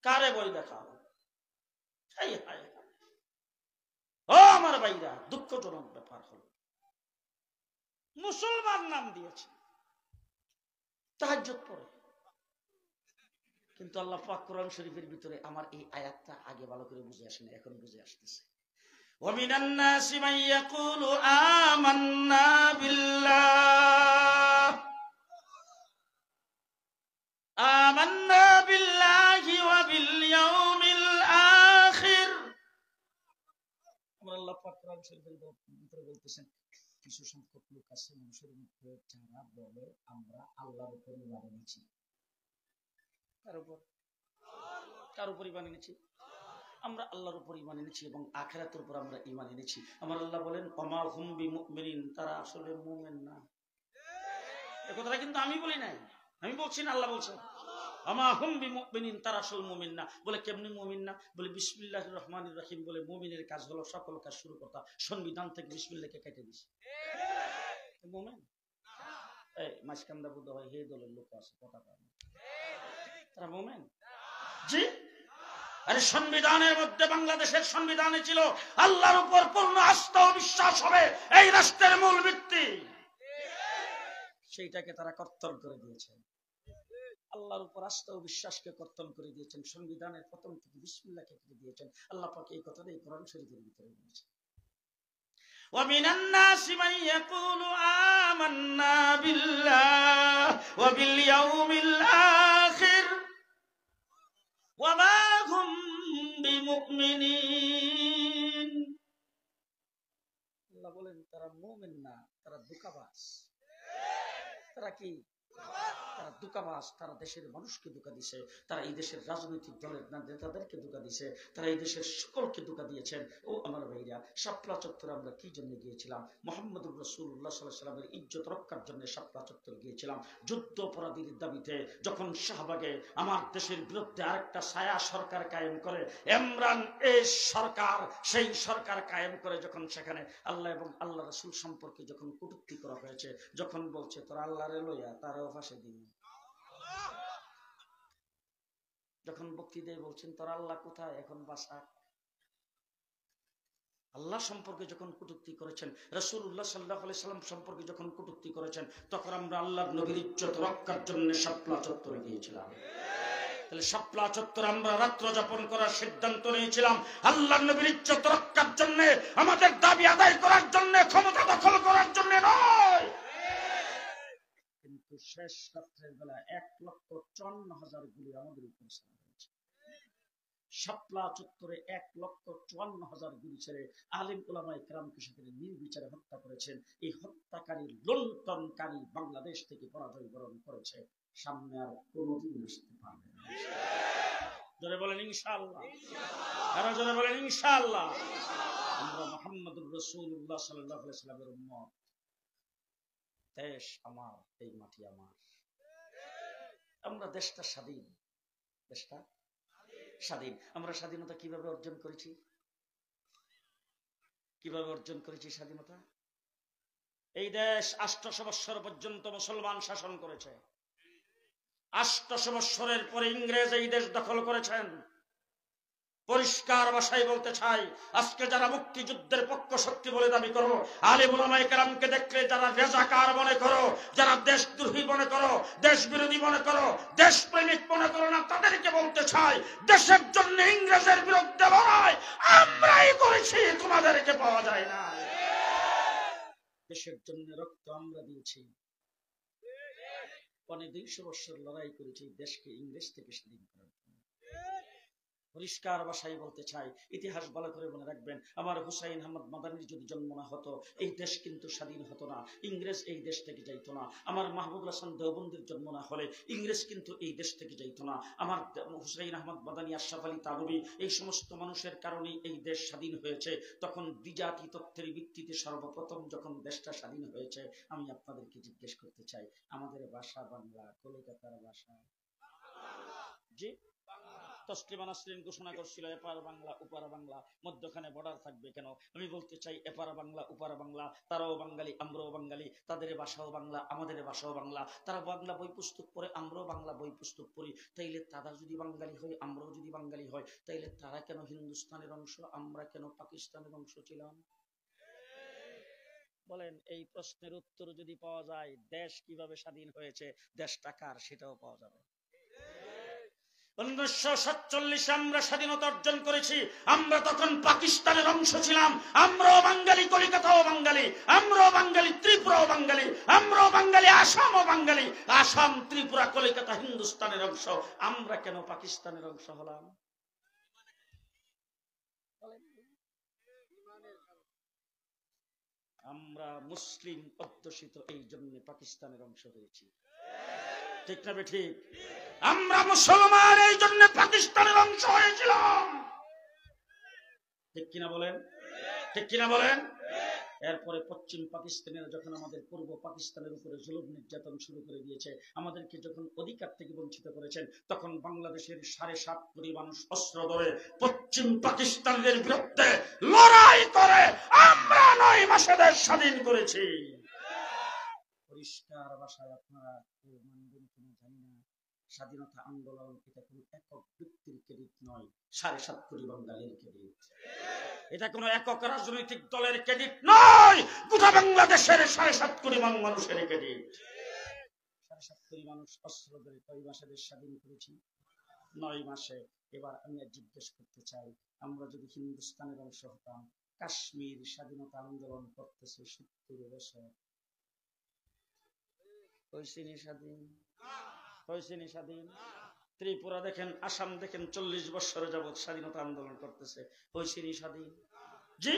কারে বই দেখাও? ও আমার ভাইরা, দুঃখজনক ব্যাপার হলো মুসলমান নাম দিয়েছে, তাহাজ্জুদ পড়ে, কিন্তু আল্লাহ পাক কোরআন শরীফের ভিতরে আমার এই আয়াতটা আগে ভালো করে বুঝে আসেনি, এখন বুঝে আসতেছে। ওয়ামিনান নাসি মান ইয়াকুলু আমান্না বিল্লাহ আমান্না বিল্লাহি ওয়া বিল ইয়াউমিল আখির। আল্লাহ পাক কোরআন শরীফের ভিতরে বলতেছেন কিছু সংখ্যক লোক আছে মানুষের মধ্যে যারা বলে আমরা আল্লাহর উপর ঈমান এনেছি। কার উপর? কার উপর ঈমান এনেছি? আমরা আল্লাহর উপর ঈমান এনেছি এবং আখিরাতের উপর আমরা ঈমান এনেছি। আমার আল্লাহ বলেন ওমা হুম বিমুমিনিন, তারা আসলে মুমিন না। এই কথাটা কিন্তু আমি বলি নাই, আমি বলছি না, আল্লাহ বলছেন ওমা হুম বিমুমিনিন, তারা আসলে মুমিন না। বলে কেমনি মুমিন না? বলে বিসমিল্লাহির রহমানির রহিম বলে মুমিনের কাজ হলো সকল কাজ শুরু করতে সংবিধান থেকে বিসমিল্লাহকে কেটে দিছে। মুমিন এই মাঝখানটা বোধ হয় হে দলের লোক আছে, কথা বলে তারা মুমিন? জি। আরে সংবিধানের মধ্যে, বাংলাদেশের সংবিধানে ছিল আল্লাহর উপর পূর্ণ আস্থা ও বিশ্বাস হবে এই রাষ্ট্রের মূল ভিত্তি। সেইটাকে তারা কর্তন করে দিয়েছেন। আল্লাহর উপর আস্থা ও বিশ্বাসকে কর্তন করে দিয়েছেন, সংবিধানের প্রথম থেকে বিসমিল্লাহকে কেটে দিয়েছেন। আল্লাহ পাক এই কথাটাই কোরআন শরীফের ভিতরে বলেছেন। ومن الناس من يقول آمنا بالله وباليوم الآخر وما هم بمؤمنين। আল্লাহ বলেন তারা মুমিন না, তারা ধোঁকাবাজ। তারা কি? তারা ধোঁকাবাজ। তারা দেশের মানুষকে ধোঁকা দিছে, তারা এই দেশের রাজনৈতিক দলের নেতাদেরকে ধোঁকা দিছে, তারা এই দেশের সকলকে ধোঁকা দিয়েছেন। ও আমার ভাইরা, শাপলা চত্বরে আমরা কি জন্য গিয়েছিলাম? মুহাম্মদুর রাসূলুল্লাহ সাল্লাল্লাহু আলাইহি ওয়াসাল্লামের ইজ্জত রক্ষার জন্য শাপলা চত্বরে গিয়েছিলাম। যুদ্ধ অপরাধীর দাবিতে যখন শাহবাগে আমার দেশের বিরুদ্ধে আরেকটা ছায়া সরকার কায়েম করে ইমরান এই সরকার, সেই সরকার কায়েম করে যখন সেখানে আল্লাহ এবং আল্লাহ রাসূল সম্পর্কে যখন কটূক্তি করা হয়েছে, যখন বলছে তোরা আল্লাহরে লইয়া তারাও ফাঁসে দিন, যখন বক্তৃতায় বলছেন তোরা আল্লাহ কোথায় এখন বাসা, আল্লাহ সম্পর্কে যখন কটূক্তি করেছেন, রাসূলুল্লাহ সাল্লাল্লাহু আলাইহি সাল্লাম সম্পর্কে যখন কটূক্তি করেছেন, তখন আমরা আল্লাহর নবীর ইজ্জত রক্ষার জন্য শাপলা চত্বরে গিয়েছিলাম। তাহলে শাপলা চত্বরে আমরা রাত্র যাপন করার সিদ্ধান্ত নিয়েছিলাম আল্লাহর নবীর ইজ্জত রক্ষার জন্য, আমাদের দাবি আদায় করার জন্য, ক্ষমতা দখল করার জন্য নয়। কিন্তু শেষ রাত্রের বেলা 1,54,000 গুলি আমাদের উপর চালানো হয়েছে। শাপলা চত্বরে 1,54,000 গুলি ছেড়ে আলেম উলামায়ে কেরামকে সেখানে নির্বিচারে হত্যা করেছেন। এই হত্যাকারী, লুণ্ঠনকারী বাংলাদেশ থেকে পরাজয় বরণ করেছে, সামনে আর কোনোদিন আসতে পারবে না। জোরে বলেন ইনশাআল্লাহ। আরো জোরে বলেন ইনশাআল্লাহ। আমরা মুহাম্মদুর রাসূলুল্লাহ সাল্লাল্লাহু আলাইহি ওয়াসাল্লামের উম্মত। দেশ আমার, এই মাটি আমার। আমরা দেশটা স্বাধীন, দেশটা স্বাধীন। আমরা স্বাধীনতা কিভাবে অর্জন করেছি? কিভাবে অর্জন করেছি স্বাধীনতা? এই দেশ 800 বৎসর পর্যন্ত মুসলমান শাসন করেছে। 800 বৎসরের পরে ইংরেজ এই দেশ দখল করেছেন। পরিষ্কার ভাষায় বলতে চাই, আজকে যারা মুক্তিযুদ্ধের পক্ষ শক্তি বলে দাবি করো, আলেম উলামায়ে কেরামকে দেখলে যারা রেজাকার মনে করো, যারা দেশদ্রোহী মনে করো, দেশ বিরোধী মনে করো, দেশপ্রেমিক মনে করো না, তাদেরকে বলতে চাই দেশের জন্য ইংরেজের বিরুদ্ধে লড়াই আমরাই করেছি, তোমাদেরকে পাওয়া যায় না। দেশের জন্য রক্ত আমরা দিয়েছি, 250 বছর লড়াই করেছি দেশকে ইংরেজ থেকে স্বাধীন করার জন্য। পরিষ্কার ভাষায় বলতে চাই, ইতিহাস ভালো করে মনে রাখবেন, আমার হুসাইন আহমদ মাদানির যদি জন্ম না হতো এই দেশ কিন্তু স্বাধীন হতো না, ইংরেজ এই দেশ থেকে যাইতো না। আমার মাহমুদুল হাসান দেওবন্দির জন্ম না হলে ইংরেজ কিন্তু এই দেশ থেকে যাইতো না। আমার হুসাইন আহমদ মাদানি, আশরাফ আলী থানভী, এই সমস্ত মানুষের কারণেই এই দেশ স্বাধীন হয়েছে। তখন দ্বিজাতি তত্ত্বের ভিত্তিতে সর্বপ্রথম যখন দেশটা স্বাধীন হয়েছে, আমি আপনাদেরকে জিজ্ঞেস করতে চাই, আমাদের ভাষা বাংলা, কলকাতার ভাষা জি তসলিমা নাসরিন ঘোষণা করছিল এপার বাংলা ওপার বাংলা, মধ্যখানে বর্ডার থাকবে কেন? আমি বলতে চাই, এপার বাংলা ওপার বাংলা, তারাও বাঙালি আমরাও বাঙালি, তাদের ভাষাও বাংলা আমাদের ভাষাও বাংলা, তারা বাংলা বই পুস্তক পড়ে আমরাও বাংলা বই পুস্তক পড়ি, তাইলে তারা যদি বাঙালি হয় আমরাও যদি বাঙালি হয়, তাইলে তারা কেন হিন্দুস্তানের অংশ, আমরা কেন পাকিস্তানের অংশ ছিলাম? বলেন, এই প্রশ্নের উত্তর যদি পাওয়া যায়, দেশ কিভাবে স্বাধীন হয়েছে, দেশটা কার, সেটাও পাওয়া যাবে। 1947 আমরা স্বাধীনতা অর্জন করেছি, আমরা তখন পাকিস্তানের অংশ ছিলাম, আমরাও বাঙালি, কলিকাতাও বাঙালি, আমরাও বাঙালি, ত্রিপুরাও বাঙালি, আমরাও বাঙালি, আসামও বাঙালি, আসাম, ত্রিপুরা, কলিকাতা হিন্দুস্তানের অংশ, আমরা কেন পাকিস্তানের অংশ হলাম? আমরা মুসলিম অধ্যুষিত, এই জন্য পাকিস্তানের অংশ হয়েছি, ঠিক না বেঠিক? আমরা মুসলমান, এই জন্য পাকিস্তানের অংশ হয়েছিলাম, ঠিক কিনা বলেন? ঠিক কিনা বলেন? এরপরে পশ্চিম পাকিস্তানের যখন আমাদের পূর্ব পাকিস্তানের উপরে জুলুম নির্যাতন শুরু করে দিয়েছে, আমাদেরকে যখন অধিকার থেকে বঞ্চিত করেছেন, তখন বাংলাদেশের 7.5 কোটি মানুষ অস্ত্র ধরে পশ্চিম পাকিস্তানের বিরুদ্ধে লড়াই করে আমরা 9 মাসে দেশ স্বাধীন করেছি। পরিষ্কার ভাষায় আপনারা কেউ মানবেন কিনা জানি না, স্বাধীনতা আন্দোলন এটা কোন একক ব্যক্তির ক্রেডিট নয়, 7.5 কোটি বাঙালির ক্রেডিট। এটা কোন একক রাজনৈতিক দলের ক্রেডিট নয়, গোটা বাংলাদেশের 7.5 কোটি মানুষের ক্রেডিট। 7.5 কোটি মানুষ অস্ত্র ধরে কয় মাসে দেশ স্বাধীন করেছি? 9 মাসে। এবার আমি জিজ্ঞেস করতে চাই, আমরা যদি হিন্দুস্তানের অংশ হতাম, কাশ্মীর স্বাধীনতা আন্দোলন করতেছে 70 বছর, হয়েছেনি স্বাধীন? হয়েছেনি স্বাধীন? ত্রিপুরা দেখেন, আসাম দেখেন, 40 বছর যাবৎ স্বাধীনতা আন্দোলন করতেছে, হয়েছেনি স্বাধীন? জি,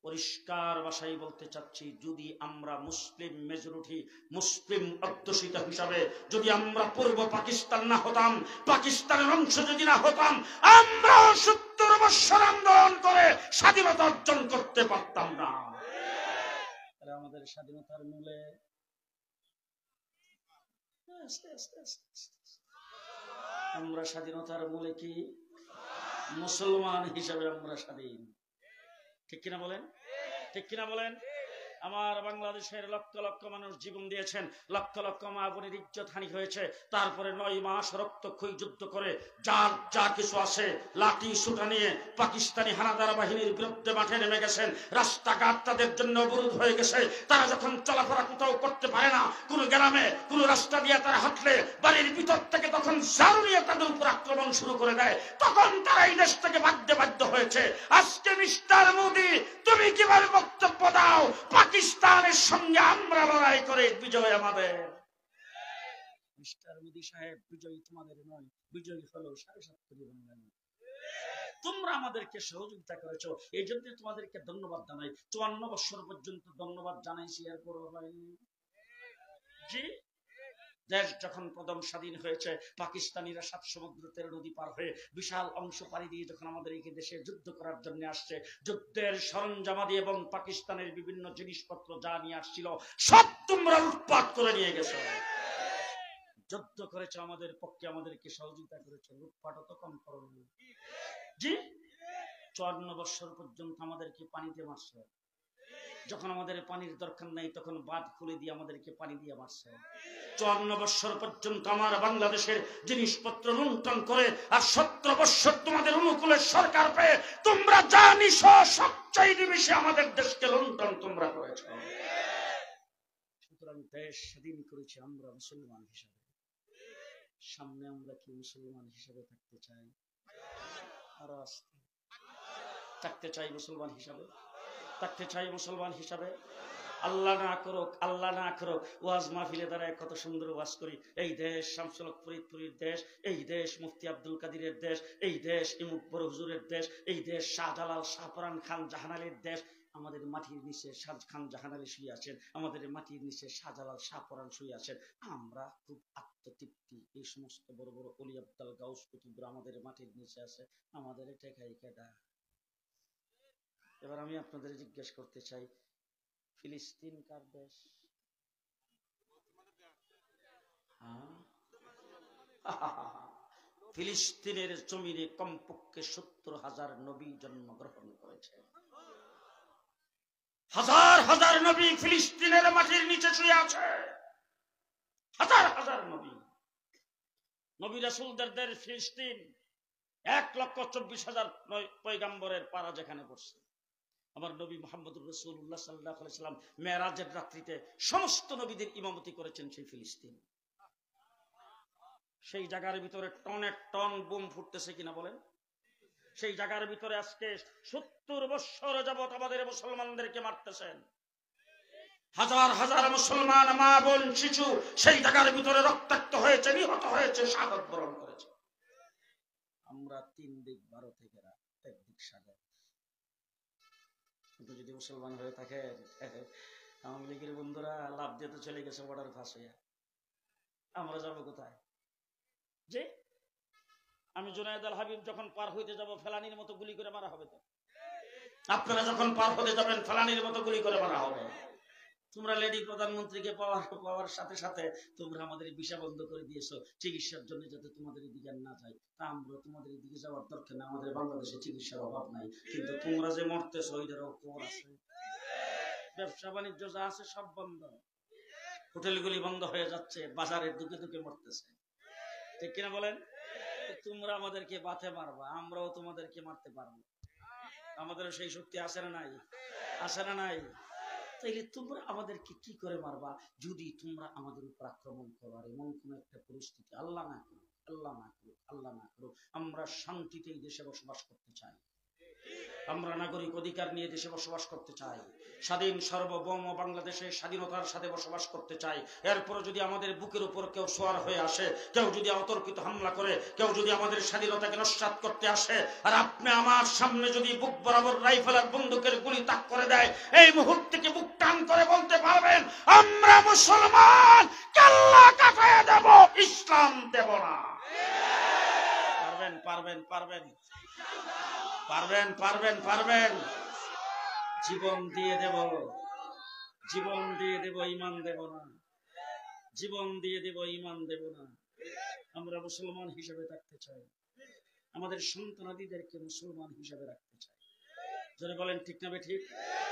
পরিষ্কার ভাষায় বলতে চাচ্ছি, যদি আমরা মুসলিম মেজরিটি, মুসলিম অধ্যুষিত হিসাবে যদি আমরা পূর্ব পাকিস্তান না হতাম, পাকিস্তানের অংশ যদি না হতাম, আমরা 70 বছর আন্দোলন করে স্বাধীনতা অর্জন করতে পারতাম না। তাহলে আমাদের স্বাধীনতার মূলে আমরা স্বাধীনতার মূলে কি? মুসলমান হিসাবে আমরা স্বাধীন, ঠিক কিনা বলেন? ঠিক কিনা বলেন? আমার বাংলাদেশের লক্ষ লক্ষ মানুষ জীবন দিয়েছেন, লক্ষ লক্ষ মা বোনের ইজ্জত হানি হয়েছে, তারপরে 9 মাস রক্তক্ষয়ী যুদ্ধ করে যার যা কিছু আছে লাঠি সুটা নিয়ে পাকিস্তানি হানাদার বাহিনীর বিরুদ্ধে মাঠে নেমে গেছেন। রাস্তাঘাট তাদের জন্য অবরোধ হয়ে গেছে, তারা যখন চলাফেরা কোথাও করতে পারে না, কোনো গ্রামে কোনো রাস্তা দিয়ে তারা হাঁটলে বাড়ির ভিতর থেকে তখন ঝাড়ু নিয়ে তাদের উপর আক্রমণ শুরু করে দেয়, তখন তারা এই দেশ থেকে ভাগতে বাধ্য হয়েছে। আজকে মিস্টার মোদি, তুমি কিভাবে বক্তব্য দাও পাকিস্তানের সঙ্গে আমরা লড়াই করে বিজয় আমাদের? মিস্টার মোদি সাহেব, বিজয় তোমাদের নয়, বিজয় হলো 7.5 কোটি বাঙালি। তোমরা আমাদেরকে সহযোগিতা করেছো, এই জন্য তোমাদেরকে ধন্যবাদ জানাই। 54 বছর পর্যন্ত ধন্যবাদ জানাইছি, এরপরও হয়নি। জি, দেশ যখন প্রথম স্বাধীন হয়েছে, পাকিস্তানিরা 7 সমুদ্র 13 নদী পার হয়ে বিশাল অংশ পাড়ি দিয়ে যখন আমাদের এই দেশে যুদ্ধ করার জন্য আসছে, যুদ্ধের সরঞ্জামাদি এবং পাকিস্তানের বিভিন্ন জিনিসপত্র যা নিয়ে আসছিল সব তোমরা লুটপাট করে নিয়ে গেছো। যুদ্ধ করেছে আমাদের পক্ষে, আমাদেরকে সহযোগিতা করেছে, লুটপাটও তো কম করনি। জি, 54 বছর পর্যন্ত আমাদেরকে পানিতে মারছে, যখন আমাদের পানির দরকার নাই তখন বাঁধ খুলে দিয়ে আমাদেরকে পানি দিয়ে মারছে। 54 বছর পর্যন্ত আমার বাংলাদেশের জিনিসপত্র লুণ্ঠন করে, আর 17 বছর তোমাদের অনুকূলে সরকার পেয়ে তোমরা জানিস সবচাইতে বেশি আমাদের দেশকে লুণ্ঠন তোমরা করেছ। সুতরাং দেশ স্বাধীন করেছি আমরা মুসলমান হিসাবে, সামনে আমরা কি মুসলমান হিসাবে থাকতে চাই? আরো থাকতে চাই মুসলমান হিসাবে, থাকতে চাই মুসলমান হিসাবে। আল্লাহ না করুক, আল্লাহ না করুক, ওয়াজ মাহফিলে দাঁড়ায় কত সুন্দর ওয়াজ করি। এই দেশ শামসুল হক ফরিদপুরের দেশ, এই দেশ মুফতি আব্দুল কাদিরের দেশ, এই দেশ ইমুক বড় হুজুরের দেশ, এই দেশ শাহজালাল শাহপরান খান জাহানালীর দেশ। আমাদের মাটির নিচে খান জাহান আলী শুয়ে আছেন, আমাদের মাটির নিচে শাহজালাল শাহপরান শুয়ে আছেন। আমরা খুব আত্মতৃপ্তি, এই সমস্ত বড় বড় অলি আব্দাল গাউস কুতুবরা আমাদের মাটির নিচে আছে, আমাদের টেকাই কেডা? এবার আমি আপনাদের জিজ্ঞেস করতে চাই, ফিলিস্তিন কার দেশ? ফিলিস্তিনের জমিনে কমপক্ষে 70,000 নবী জন্মগ্রহণ করেছে। হাজার হাজার নবী ফিলিস্তিনের মাটির নিচে শুয়ে আছে, হাজার হাজার নবী। নবী রাসূলদের দেশ ফিলিস্তিন। 1,24,000 পয়গাম্বরের পারা যেখানে পড়ছে। আমার নবী মুহাম্মদুর রাসূলুল্লাহ সাল্লাল্লাহু আলাইহি ওয়াসাল্লাম মেরাজের রাত্রিতে সমস্ত নবীদের ইমামতি করেছেন সেই ফিলিস্তিন। সেই জায়গার ভিতরে টনের টন বোম ফুটতেছে কিনা বলেন? সেই জায়গার ভিতরে আজকে 70 বছর যাবত আমাদের মুসলমানদেরকে মারতেছেন। হাজার হাজার মুসলমান মা বোন শিশু সেই জায়গার ভিতরে রক্তাক্ত হয়েছে, নিহত হয়েছে, শাহাদাত বরণ করেছে। আমরা 3 দিক 12 থেকে একদিক সাগর। কিন্তু যদি মুসলমান হয়ে থাকে, আওয়ামী লীগের বন্ধুরা লাভ দিতে চলে গেছে বর্ডার পাস হইয়া, আমরা যাবো কোথায়? যে আমি জুনায়েদ আল হাবিব যখন পার হইতে যাব, ফেলানির মতো গুলি করে মারা হবে। তো আপনারা যখন পার হতে যাবেন, ফেলানির মতো গুলি করে মারা হবে। তোমরা লেডি প্রধানমন্ত্রীকে পাওয়ার সাথে সাথে তোমরা আমাদের ভিসা বন্ধ করে দিয়েছো চিকিৎসার জন্য, যাতে তোমাদের এদিকে না যায়। তা আমরা তোমাদের এদিকে যাওয়ার দরকার না, আমাদের বাংলাদেশে চিকিৎসার অভাব নাই। কিন্তু তোমরা যে মরতেছো ওইটারও খবর আছে। ব্যবসা বাণিজ্য যা আছে সব বন্ধ, হোটেলগুলি বন্ধ হয়ে যাচ্ছে, বাজারের দুকে দুকে মরতেছে। ঠিক কিনা বলেন? তোমরা আমাদেরকে বাথে মারবা, আমরাও তোমাদেরকে মারতে পারবো। আমাদেরও সেই শক্তি আছে না নাই? আছে না নাই? তাইলে তোমরা আমাদেরকে কি করে মারবা যদি তোমরা আমাদের উপর আক্রমণ করো? আর এমন কোন একটা পরিস্থিতি আল্লাহ না করুক, আল্লাহ না করুক, আল্লাহ না করুক, আমরা শান্তিতে এই দেশে বসবাস করতে চাই। আমরা নাগরিক অধিকার নিয়ে দেশে বসবাস করতে চাই, স্বাধীন সার্বভৌম বাংলাদেশে স্বাধীনতার সাথে বসবাস করতে চাই। এরপর যদি আমাদের বুকের উপর কেউ সোয়ার হয়ে আসে, কেউ যদি অতর্কিত হামলা করে, কেউ যদি আমাদের স্বাধীনতাকে নস্যাৎ করতে আসে, আর আপনি আমার সামনে যদি বুক বরাবর রাইফেল আর বন্দুকের গুলি তাক করে দেয়, এই মুহূর্তে কি বুক টান করে বলতে পারবেন আমরা মুসলমান, কাল্লা কাটায় দেব, ইসলাম দেব না? পারবেন? পারবেন? পারবেন? পারবেন? পারবেন? পারবেন? জীবন দিয়ে দেব, জীবন দিয়ে দেব, ঈমান দেব না। জীবন দিয়ে দেব, ঈমান দেব না। আমরা মুসলমান হিসেবে থাকতে চাই, আমাদের সন্তানাদিদেরকে মুসলমান হিসেবে রাখতে চাই। যারা বলেন ঠিক না ঠিক?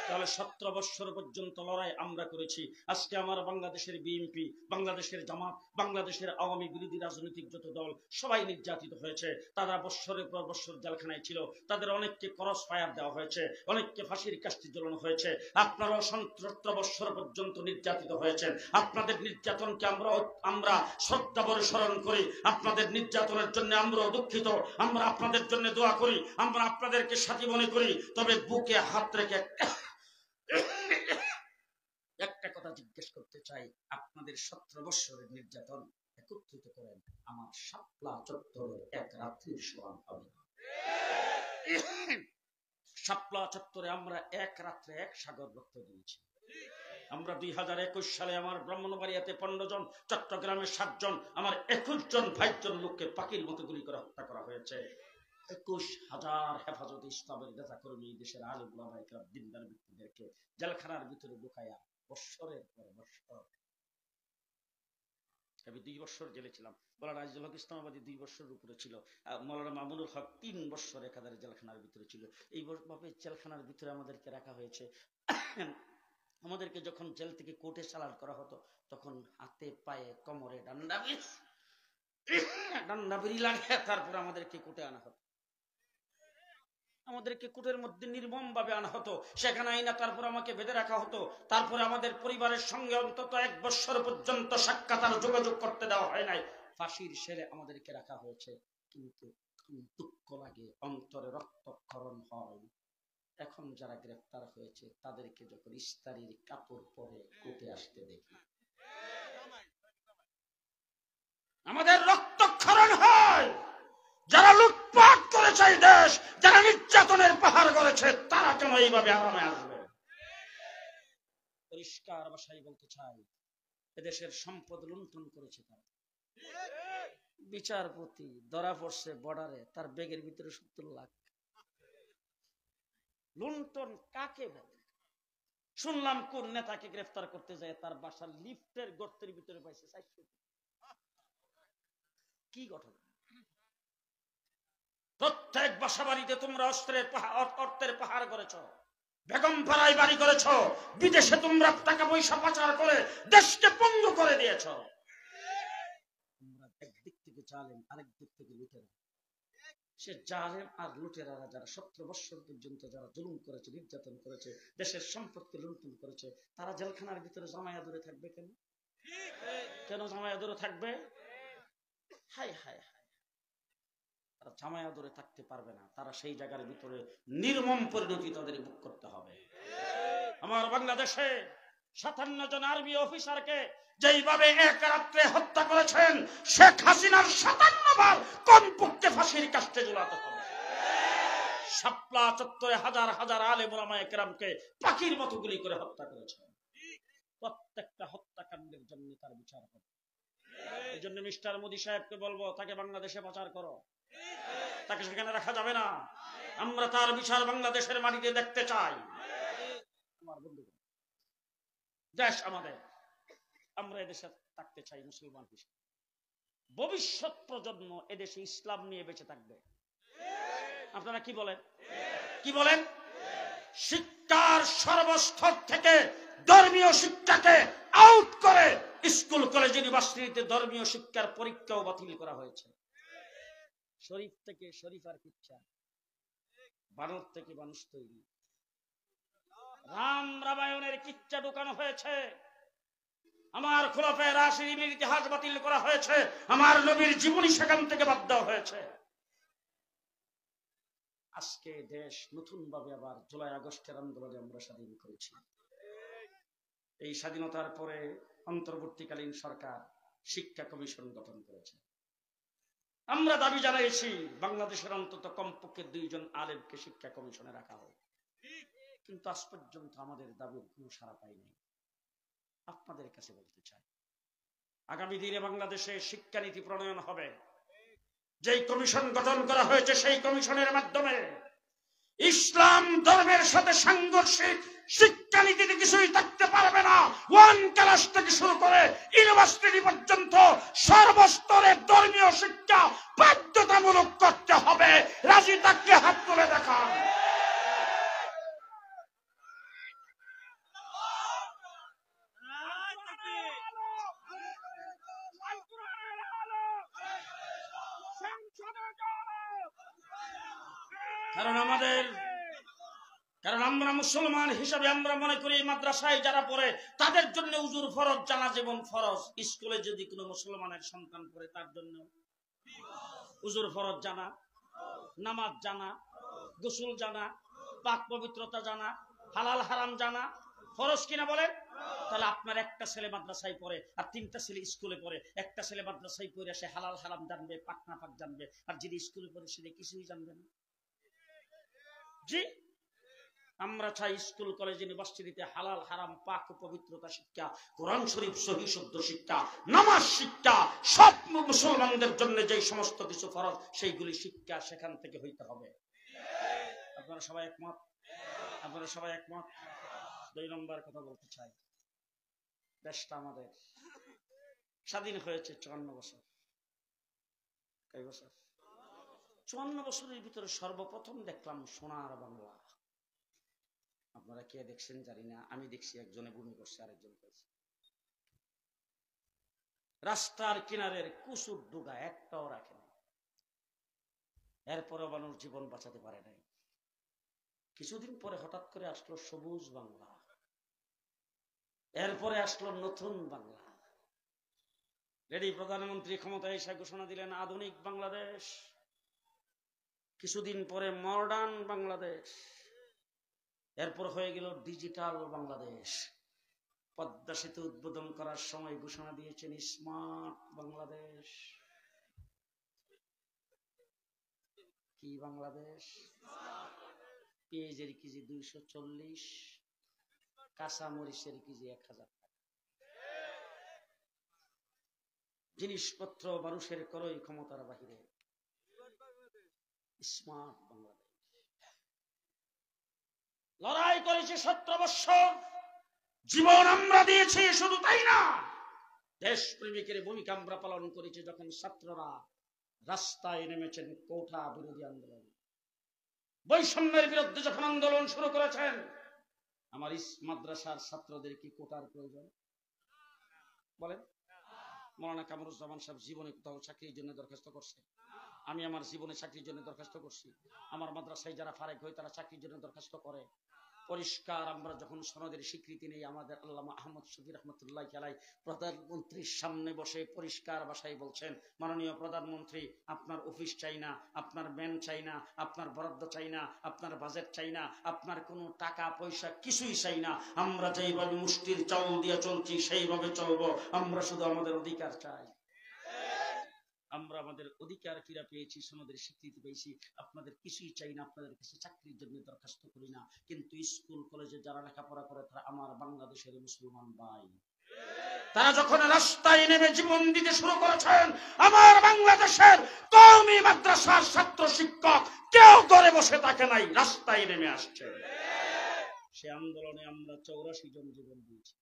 তাহলে 17 বছর পর্যন্ত লড়াই আমরা করেছি। আজকে আমার বাংলাদেশের বিএনপি, বাংলাদেশের জামাত, বাংলাদেশের আওয়ামী বিরোধী রাজনৈতিক যত দল সবাই নির্যাতিত হয়েছে। তারা বৎসরের পর বৎসর জেলখানায় ছিল, তাদের অনেককে ক্রস ফায়ার দেওয়া হয়েছে, অনেককে ফাঁসির কাস্তি ঝোলানো হয়েছে। আপনারাও 17 বছর পর্যন্ত নির্যাতিত হয়েছেন। আপনাদের নির্যাতনকে আমরা শ্রদ্ধা ভরে স্মরণ করি। আপনাদের নির্যাতনের জন্য আমরাও দুঃখিত, আমরা আপনাদের জন্য দোয়া করি, আমরা আপনাদেরকে সাথী মনে করি। তবে বুকে হাত রেখে একটা কথা জিজ্ঞেস করতে চাই, আপনাদের 17 বছরের নির্যাতন একত্রিত করেন, আমার শাপলা চত্বরের এক রাত্রির সমান হবে। শাপলা চত্বরে আমরা এক রাত্রে 1 সাগর রক্ত দিয়েছি। আমরা 2021 সালে আমার ব্রাহ্মণবাড়িয়াতে 15 জন, চট্টগ্রামে 7 জন, আমার 21 জন 22 জন লোককে পাখির মতো গুলি করে হত্যা করা হয়েছে। 21,000 হেফাজতে ইসলামের নেতা কর্মী, দেশের আলেম ওলামা ইকরাম দিনদার ব্যক্তিদেরকে জেলখানার ভিতরে ঢুকায়া বৎসরের পর বৎসর। আমি 2 বছর জেলে ছিলাম। মৌলানা আজিজুল হক ইসলামাবাদী 2 বছরের উপরে ছিল। মৌলানা মামুনুল হক 3 বছর একাধারে জেলখানার ভিতরে ছিল। এইভাবে জেলখানার ভিতরে আমাদেরকে রাখা হয়েছে। আমাদেরকে যখন জেল থেকে কোর্টে চালান করা হতো, তখন হাতে পায়ে কোমরে ডান্ডা বিড়ি লাগে, তারপর আমাদেরকে কোর্টে আনা হতো। আমাদেরকে কোর্টের মধ্যে নির্মম ভাবে আনা হতো, সেখানে আইনা তারপর আমাকে বেঁধে রাখা হতো। তারপরে আমাদের পরিবারের সঙ্গে অন্তত 1 বছর পর্যন্ত সাক্ষাৎ আর যোগাযোগ করতে দেওয়া হয় নাই। ফাঁসির শেরে আমাদেরকে রাখা হয়েছে। কিন্তু দুঃখ লাগে, অন্তরে রক্তক্ষরণ হয়। এখন যারা গ্রেফতার হয়েছে তাদেরকে যখন ইস্তারির কাপড় পরে কোর্টে আসতে দেখি, আমাদের রক্তক্ষরণ হয়। যারা লুটপাট করেছে এই দেশ, যারা নির্যাতনের পাহাড় করেছে, তারা কেন এইভাবে আরামে আসবে? পরিষ্কার ভাষায় বলতে চাই, এদেশের সম্পদ লুণ্ঠন করেছে তারা। বিচারপতি ধরা পড়ছে বর্ডারে, তার ব্যাগের ভিতরে 70 লাখ। লুণ্ঠন কাকে বলে? শুনলাম কোন নেতাকে গ্রেফতার করতে যায় তার বাসার লিফটের গর্তের ভিতরে পাইছে 400। কি ঘটনা? প্রত্যেক বাসা বাড়িতে তোমরা অর্থের পাহাড় করেছ, বেগম পাড়ায় বাড়ি করেছ, বিদেশে তোমরা টাকা পয়সা পাচার করে দেশকে পঙ্গু করে দিয়েছ। তোমরা একদিক থেকে জালেম, আরেক দিক থেকে লুটেরা। সে জালেম আর লুটেরা যারা 17 বছর পর্যন্ত যারা জুলুম করেছে, নির্যাতন করেছে, দেশের সম্পত্তি লুণ্ঠন করেছে, তারা জেলখানার ভিতরে জামায়া ধরে থাকবে কেন? কেন জামায়া ধরে থাকবে? হায় হায় হায়, তারা জামায়া ধরে থাকতে পারবে না। তারা সেই জায়গার ভিতরে নির্মম পরিণতি তাদের ভোগ করতে হবে। আমার বাংলাদেশে 57 জন আর্মি অফিসারকে যেইভাবে এক রাত্রে হত্যা করেছেন, শেখ হাসিনার 57 বার কমপক্ষে ফাঁসির কাস্টে ঝুলাতে হবে। শাপলা চত্বরে হাজার হাজার আলেম ওলামায়ে কেরামকে পাখির মতো গুলি করে হত্যা করেছেন। প্রত্যেকটা হত্যাকাণ্ডের জন্য তার বিচার হবে। এই জন্য মিস্টার মোদী সাহেবকে বলবো, তাকে বাংলাদেশে পাচার করো, তাকে সেখানে রাখা যাবে না। আমরা তার বিচার বাংলাদেশের মাটিতে দেখতে চাই। আমার বন্ধুগণ, দেশ আমাদের, আমরা এদেশে থাকতে চাই মুসলমান হিসেবে। ভবিষ্যৎ প্রজন্ম এদেশে ইসলাম নিয়ে বেঁচে থাকবে। আপনারা কি বলেন? কি বলেন? শিক্ষার সর্বস্তর থেকে ধর্মীয় শিক্ষাকে আউট করে স্কুল কলেজ ইউনিভার্সিটিতে ধর্মীয় শিক্ষার পরীক্ষাও বাতিল করা হয়েছে। শরীফ থেকে শরীফার কিচ্ছা, বানর থেকে মানুষ তৈরি, রাম রামায়ণের কিচ্ছা ঢুকানো হয়েছে। আমার খোলাফায়ে রাশিদিনের ইতিহাস বাতিল করা হয়েছে। আমার নবীর জীবনী সেখান থেকে বাদ দেওয়া হয়েছে। আজকে দেশ নতুন ভাবে আবার জুলাই আগস্টের আন্দোলনে আমরা স্বাধীন করেছি। এই স্বাধীনতার পরে অন্তর্বর্তীকালীন সরকার শিক্ষা কমিশন গঠন করেছে। আমরা দাবি জানাইছি বাংলাদেশের অন্তত কমপক্ষে 2 জন আলেমকে শিক্ষা কমিশনে রাখা হোক, কিন্তু আজ পর্যন্ত আমাদের দাবির কোনো সাড়া পাইনি। আপনাদের কাছে বলতে চাই, আগামী দিনে বাংলাদেশে শিক্ষানীতি প্রণয়ন হবে। যেই কমিশন গঠন করা হয়েছে সেই কমিশনের মাধ্যমে ইসলাম ধর্মের সাথে সাংঘর্ষিক শিক্ষানীতিতে কিছুই থাকতে পারবে না। 1 ক্লাস থেকে শুরু করে ইউনিভার্সিটি পর্যন্ত সর্বস্তরের ধর্মীয় শিক্ষা বাধ্যতামূলক করতে হবে। রাজি থাকলে হাত তুলে দেখান। কারণ আমরা মুসলমান হিসাবে আমরা মনে করি মাদ্রাসায় যারা পড়ে তাদের জন্য উজুর ফরজ, জানা জীবন ফরজ। স্কুলে যদি কোনো মুসলমানের সন্তান পড়ে তার জন্য উজুর ফরজ জানা, নামাজ জানা, গোসল জানা, পাক পবিত্রতা জানা, হালাল হারাম জানা ফরজ কিনা বলেন? তাহলে আপনার একটা ছেলে মাদ্রাসায় পড়ে আর 3টা ছেলে স্কুলে পড়ে। একটা ছেলে মাদ্রাসায় পড়ে সে হালাল হারাম জানবে, পাক না পাক জানবে, আর যিনি স্কুলে পড়ে সে কিছুই জানবে না। জি, আমরা চাই স্কুল কলেজ ইউনিভার্সিটিতে হালাল হারাম পাক পবিত্রতা শিক্ষা, কোরআন শরীফ সহি শুদ্ধ শিক্ষা, নামাজ শিক্ষা, সব মুসলমানদের জন্য যে সমস্ত কিছু ফরজ সেইগুলি শিক্ষা সেখান থেকে হইতে হবে। আপনারা সবাই একমত? আপনারা সবাই একমত? 2 নম্বর কথা বলতে চাই, দেশটা আমাদের স্বাধীন হয়েছে 54 বছর। কয় বছর? 54 বছরের ভিতরে সর্বপ্রথম দেখলাম সোনার বাংলা। আপনারা কে দেখছেন জানি না, আমি দেখছি একজনে বমি করছে, আরেকজন করছে। রাস্তার কিনারের কুসুর ডুগা একটাও রাখে না। এরপরে মানুষ জীবন বাঁচাতে পারে নাই। কিছুদিন পরে হঠাৎ করে আসলো সবুজ বাংলা, এরপরে আসলো নতুন বাংলা। রেডি প্রধানমন্ত্রী ক্ষমতায় এসে ঘোষণা দিলেন আধুনিক বাংলাদেশ। কিছুদিন পরে মডার্ন বাংলাদেশ। এরপর হয়ে গেল ডিজিটাল বাংলাদেশ। পদ্মা সেতু উদ্বোধন করার সময় ঘোষণা দিয়েছেন স্মার্ট বাংলাদেশ। কি বাংলাদেশ? পেঁয়াজের কেজি 240, কাঁচা মরিচের কেজি 1000 টাকা। জিনিসপত্র মানুষের ক্রয় ক্ষমতার বাহিরে। স্মার্ট বাংলাদেশ। লড়াই করেছে 17 বছর, জীবন আমরা দিয়েছি। শুধু তাই না, দেশপ্রেমিকের ভূমিকা আমরা পালন করেছি। যখন ছাত্ররা রাস্তায় নেমেছেন কোটা বিরোধী আন্দোলন, বৈষম্যের বিরুদ্ধে যখন আন্দোলন শুরু করেছেন, আমার মাদ্রাসার ছাত্রদের কি কোটার প্রয়োজন? বলেন। মৌলানা কামরুজ্জামান সাহেব জীবনে কোথাও চাকরির জন্য দরখাস্ত করছে? আমি আমার জীবনে চাকরির জন্য দরখাস্ত করছি। আমার মাদ্রাসায় যারা ফারেক হয় তারা চাকরির জন্য দরখাস্ত করে। পরিষ্কার আমরা যখন সনদের স্বীকৃতি নেই, আমাদের আল্লামা আহমদ শফি রহমতুল্লাহ আলাই প্রধানমন্ত্রীর সামনে বসে পরিষ্কার ভাষায় বলছেন, মাননীয় প্রধানমন্ত্রী, আপনার অফিস চাই না, আপনার ম্যান চাই না, আপনার বরাদ্দ চাই না, আপনার বাজেট চাই না, আপনার কোনো টাকা পয়সা কিছুই চাই না। আমরা যেইভাবে মুষ্টির চাউল দিয়ে চলছি সেইভাবে চলবো। আমরা শুধু আমাদের অধিকার চাই। আমরা আমাদের অধিকার ফিরে পেয়েছি, সনদের স্বীকৃতি পেয়েছি। আপনাদের কিছুই চাই না, আপনাদের কাছে চাকরির জন্য দরখাস্ত করি না। কিন্তু স্কুল কলেজে যারা লেখাপড়া করে তারা আমার বাংলাদেশের মুসলমান ভাই। তারা যখন রাস্তায় নেমে জীবন দিতে শুরু করেছেন, আমার বাংলাদেশের কওমি মাদ্রাসার ছাত্র শিক্ষক কেউ ঘরে বসে থাকে নাই, রাস্তায় নেমে আসছে। সে আন্দোলনে আমরা 84 জন জীবন দিয়েছি।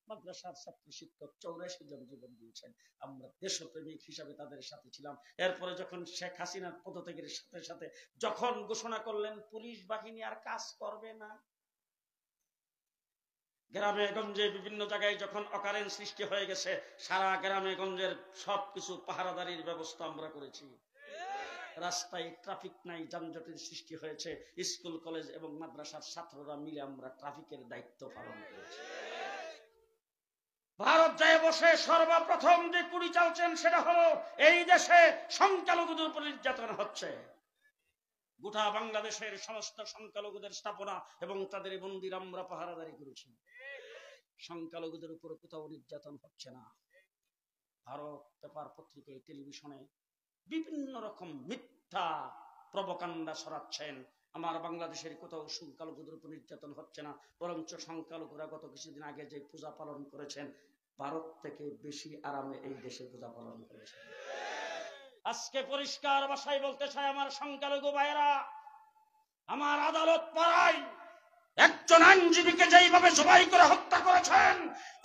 মাদ্রাসার ছাত্র শিক্ষক 84 জন জীবন দিয়েছেন। আমরা দেশপ্রেমিক হিসাবে তাদের সাথে ছিলাম। এরপরে যখন শেখ হাসিনার পদত্যাগের সাথে সাথে যখন ঘোষণা করলেন পুলিশ বাহিনী আর কাজ করবে না, গ্রামে গঞ্জে বিভিন্ন জায়গায় যখন অকারেন্স সৃষ্টি হয়ে গেছে, সারা গ্রামে গঞ্জের সবকিছু পাহারাদারির ব্যবস্থা আমরা করেছি। রাস্তায় ট্রাফিক নাই, যানজটের সৃষ্টি হয়েছে। স্কুল কলেজ এবং মাদ্রাসার ছাত্ররা মিলে আমরা ট্রাফিকের দায়িত্ব পালন করেছি। ভারত যায় বসে সর্বপ্রথম যে কুড়ি চালছেন সেটা হলো এই দেশে সংখ্যালঘুদের উপর নির্যাতন হচ্ছে। গোটা বাংলাদেশের সমস্ত সংখ্যালঘুদের স্থাপনা এবং তাদের মন্দির আমরা পাহারাদারি করেছি। সংখ্যালঘুদের উপর কোথাও নির্যাতন হচ্ছে না। ভারত পেপার পত্রিকায় টেলিভিশনে বিভিন্ন রকম মিথ্যা প্রবকাণ্ডা ছড়াচ্ছেন। আমার বাংলাদেশের কোথাও সংখ্যালঘুদের উপর নির্যাতন হচ্ছে না, বরঞ্চ সংখ্যালঘুরা গত কিছুদিন আগে যে পূজা পালন করেছেন, ভারত থেকে বেশি আরামে এই দেশে পূজা পালন করেছেন। আজকে পরিষ্কার ভাষায় বলতে চাই, আমার সংখ্যালঘু ভাইয়েরা, আমার আদালত পাড়ায় একজন আইনজীবীকে যেইভাবে জবাই করে হত্যা করেছেন,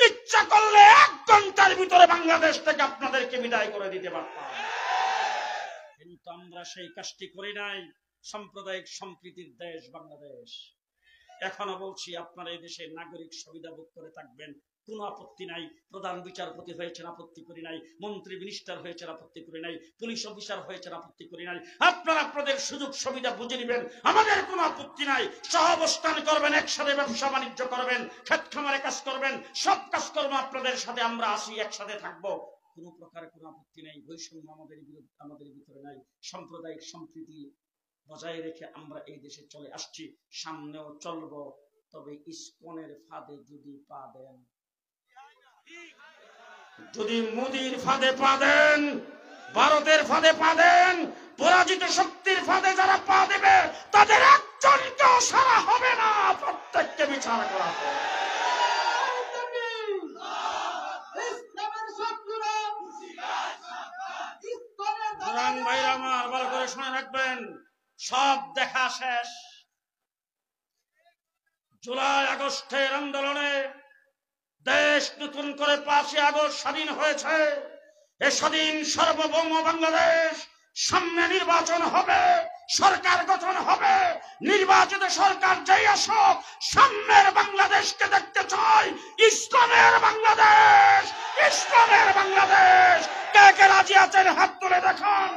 ইচ্ছা করলে 1 ঘন্টার ভিতরে বাংলাদেশ থেকে আপনাদেরকে বিদায় করে দিতে পারতাম। কিন্তু আমরা সেই কাজটি করি নাই। সাম্প্রদায়িক সম্প্রীতির দেশ বাংলাদেশ। এখনো বলছি, আপনারা এই দেশে নাগরিক সুবিধা ভোগ করে থাকবেন, কোনো আপত্তি নাই। প্রধান বিচারপতি হয়েছেন, আপত্তি করি নাই। মন্ত্রী মিনিস্টার হয়েছেন, আপত্তি করি নাই। পুলিশ অফিসার হয়েছেন, আপত্তি করি নাই। আপনারা আপনাদের সুযোগ সুবিধা বুঝে নেবেন, আমাদের কোনো আপত্তি নাই। সহাবস্থান করবেন, একসাথে ব্যবসা বাণিজ্য করবেন, ক্ষেত খামারে কাজ করবেন, সব কাজ করবো আপনাদের সাথে। আমরা আসি, একসাথে থাকবো, কোন প্রকার কোনো আপত্তি নেই। বৈষম্য আমাদের ভিতরে নাই। সাম্প্রদায়িক সম্প্রীতি বজায় রেখে আমরা এই দেশে চলে আসছি, সামনেও চলবো। তবে ইসকনের ফাঁদে যদি পা দেন, যদি মোদির ফাঁদে পা দেন, ভারতের ফাঁদে পা দেন, পরাজিত শক্তির ফাঁদে যারা পা দেবে তাদের একজনকেও সারা হবে না, প্রত্যেককে বিচার করা হবে। ভাইরা আমার, ভালো করে শুনে রাখবেন, সব দেখা শেষ। জুলাই আগস্টের আন্দোলনে দেশ নতুন করে 5 আগস্ট স্বাধীন হয়েছে। এ স্বাধীন সার্বভৌম বাংলাদেশ, সামনে নির্বাচন হবে, সরকার গঠন হবে। নির্বাচিত সরকার যেই আসুক, সামনের বাংলাদেশকে দেখতে চাই ইসলামের বাংলাদেশ, ইসলামের বাংলাদেশ। কে কে রাজি আছেন হাত তুলে দেখান।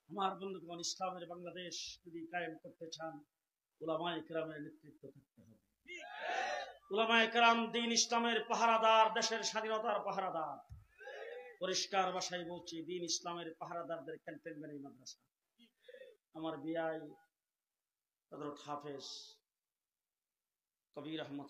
আমার বন্ধুগণ, ইসলামের বাংলাদেশ যদি কায়েম করতে চান, উলামায়ে কেরামের নেতৃত্ব থাকতে হবে। উলামায়ে কেরাম দ্বীন ইসলামের পাহারাদার, দেশের স্বাধীনতার পাহারাদার। পরিষ্কার ভাষায় বলছি, দ্বীন ইসলামের পাহারাদারদের ক্যান্টনমেন্ট এই মাদ্রাসা। আমার বিআই হযরত হাফেজ কবির আহমদ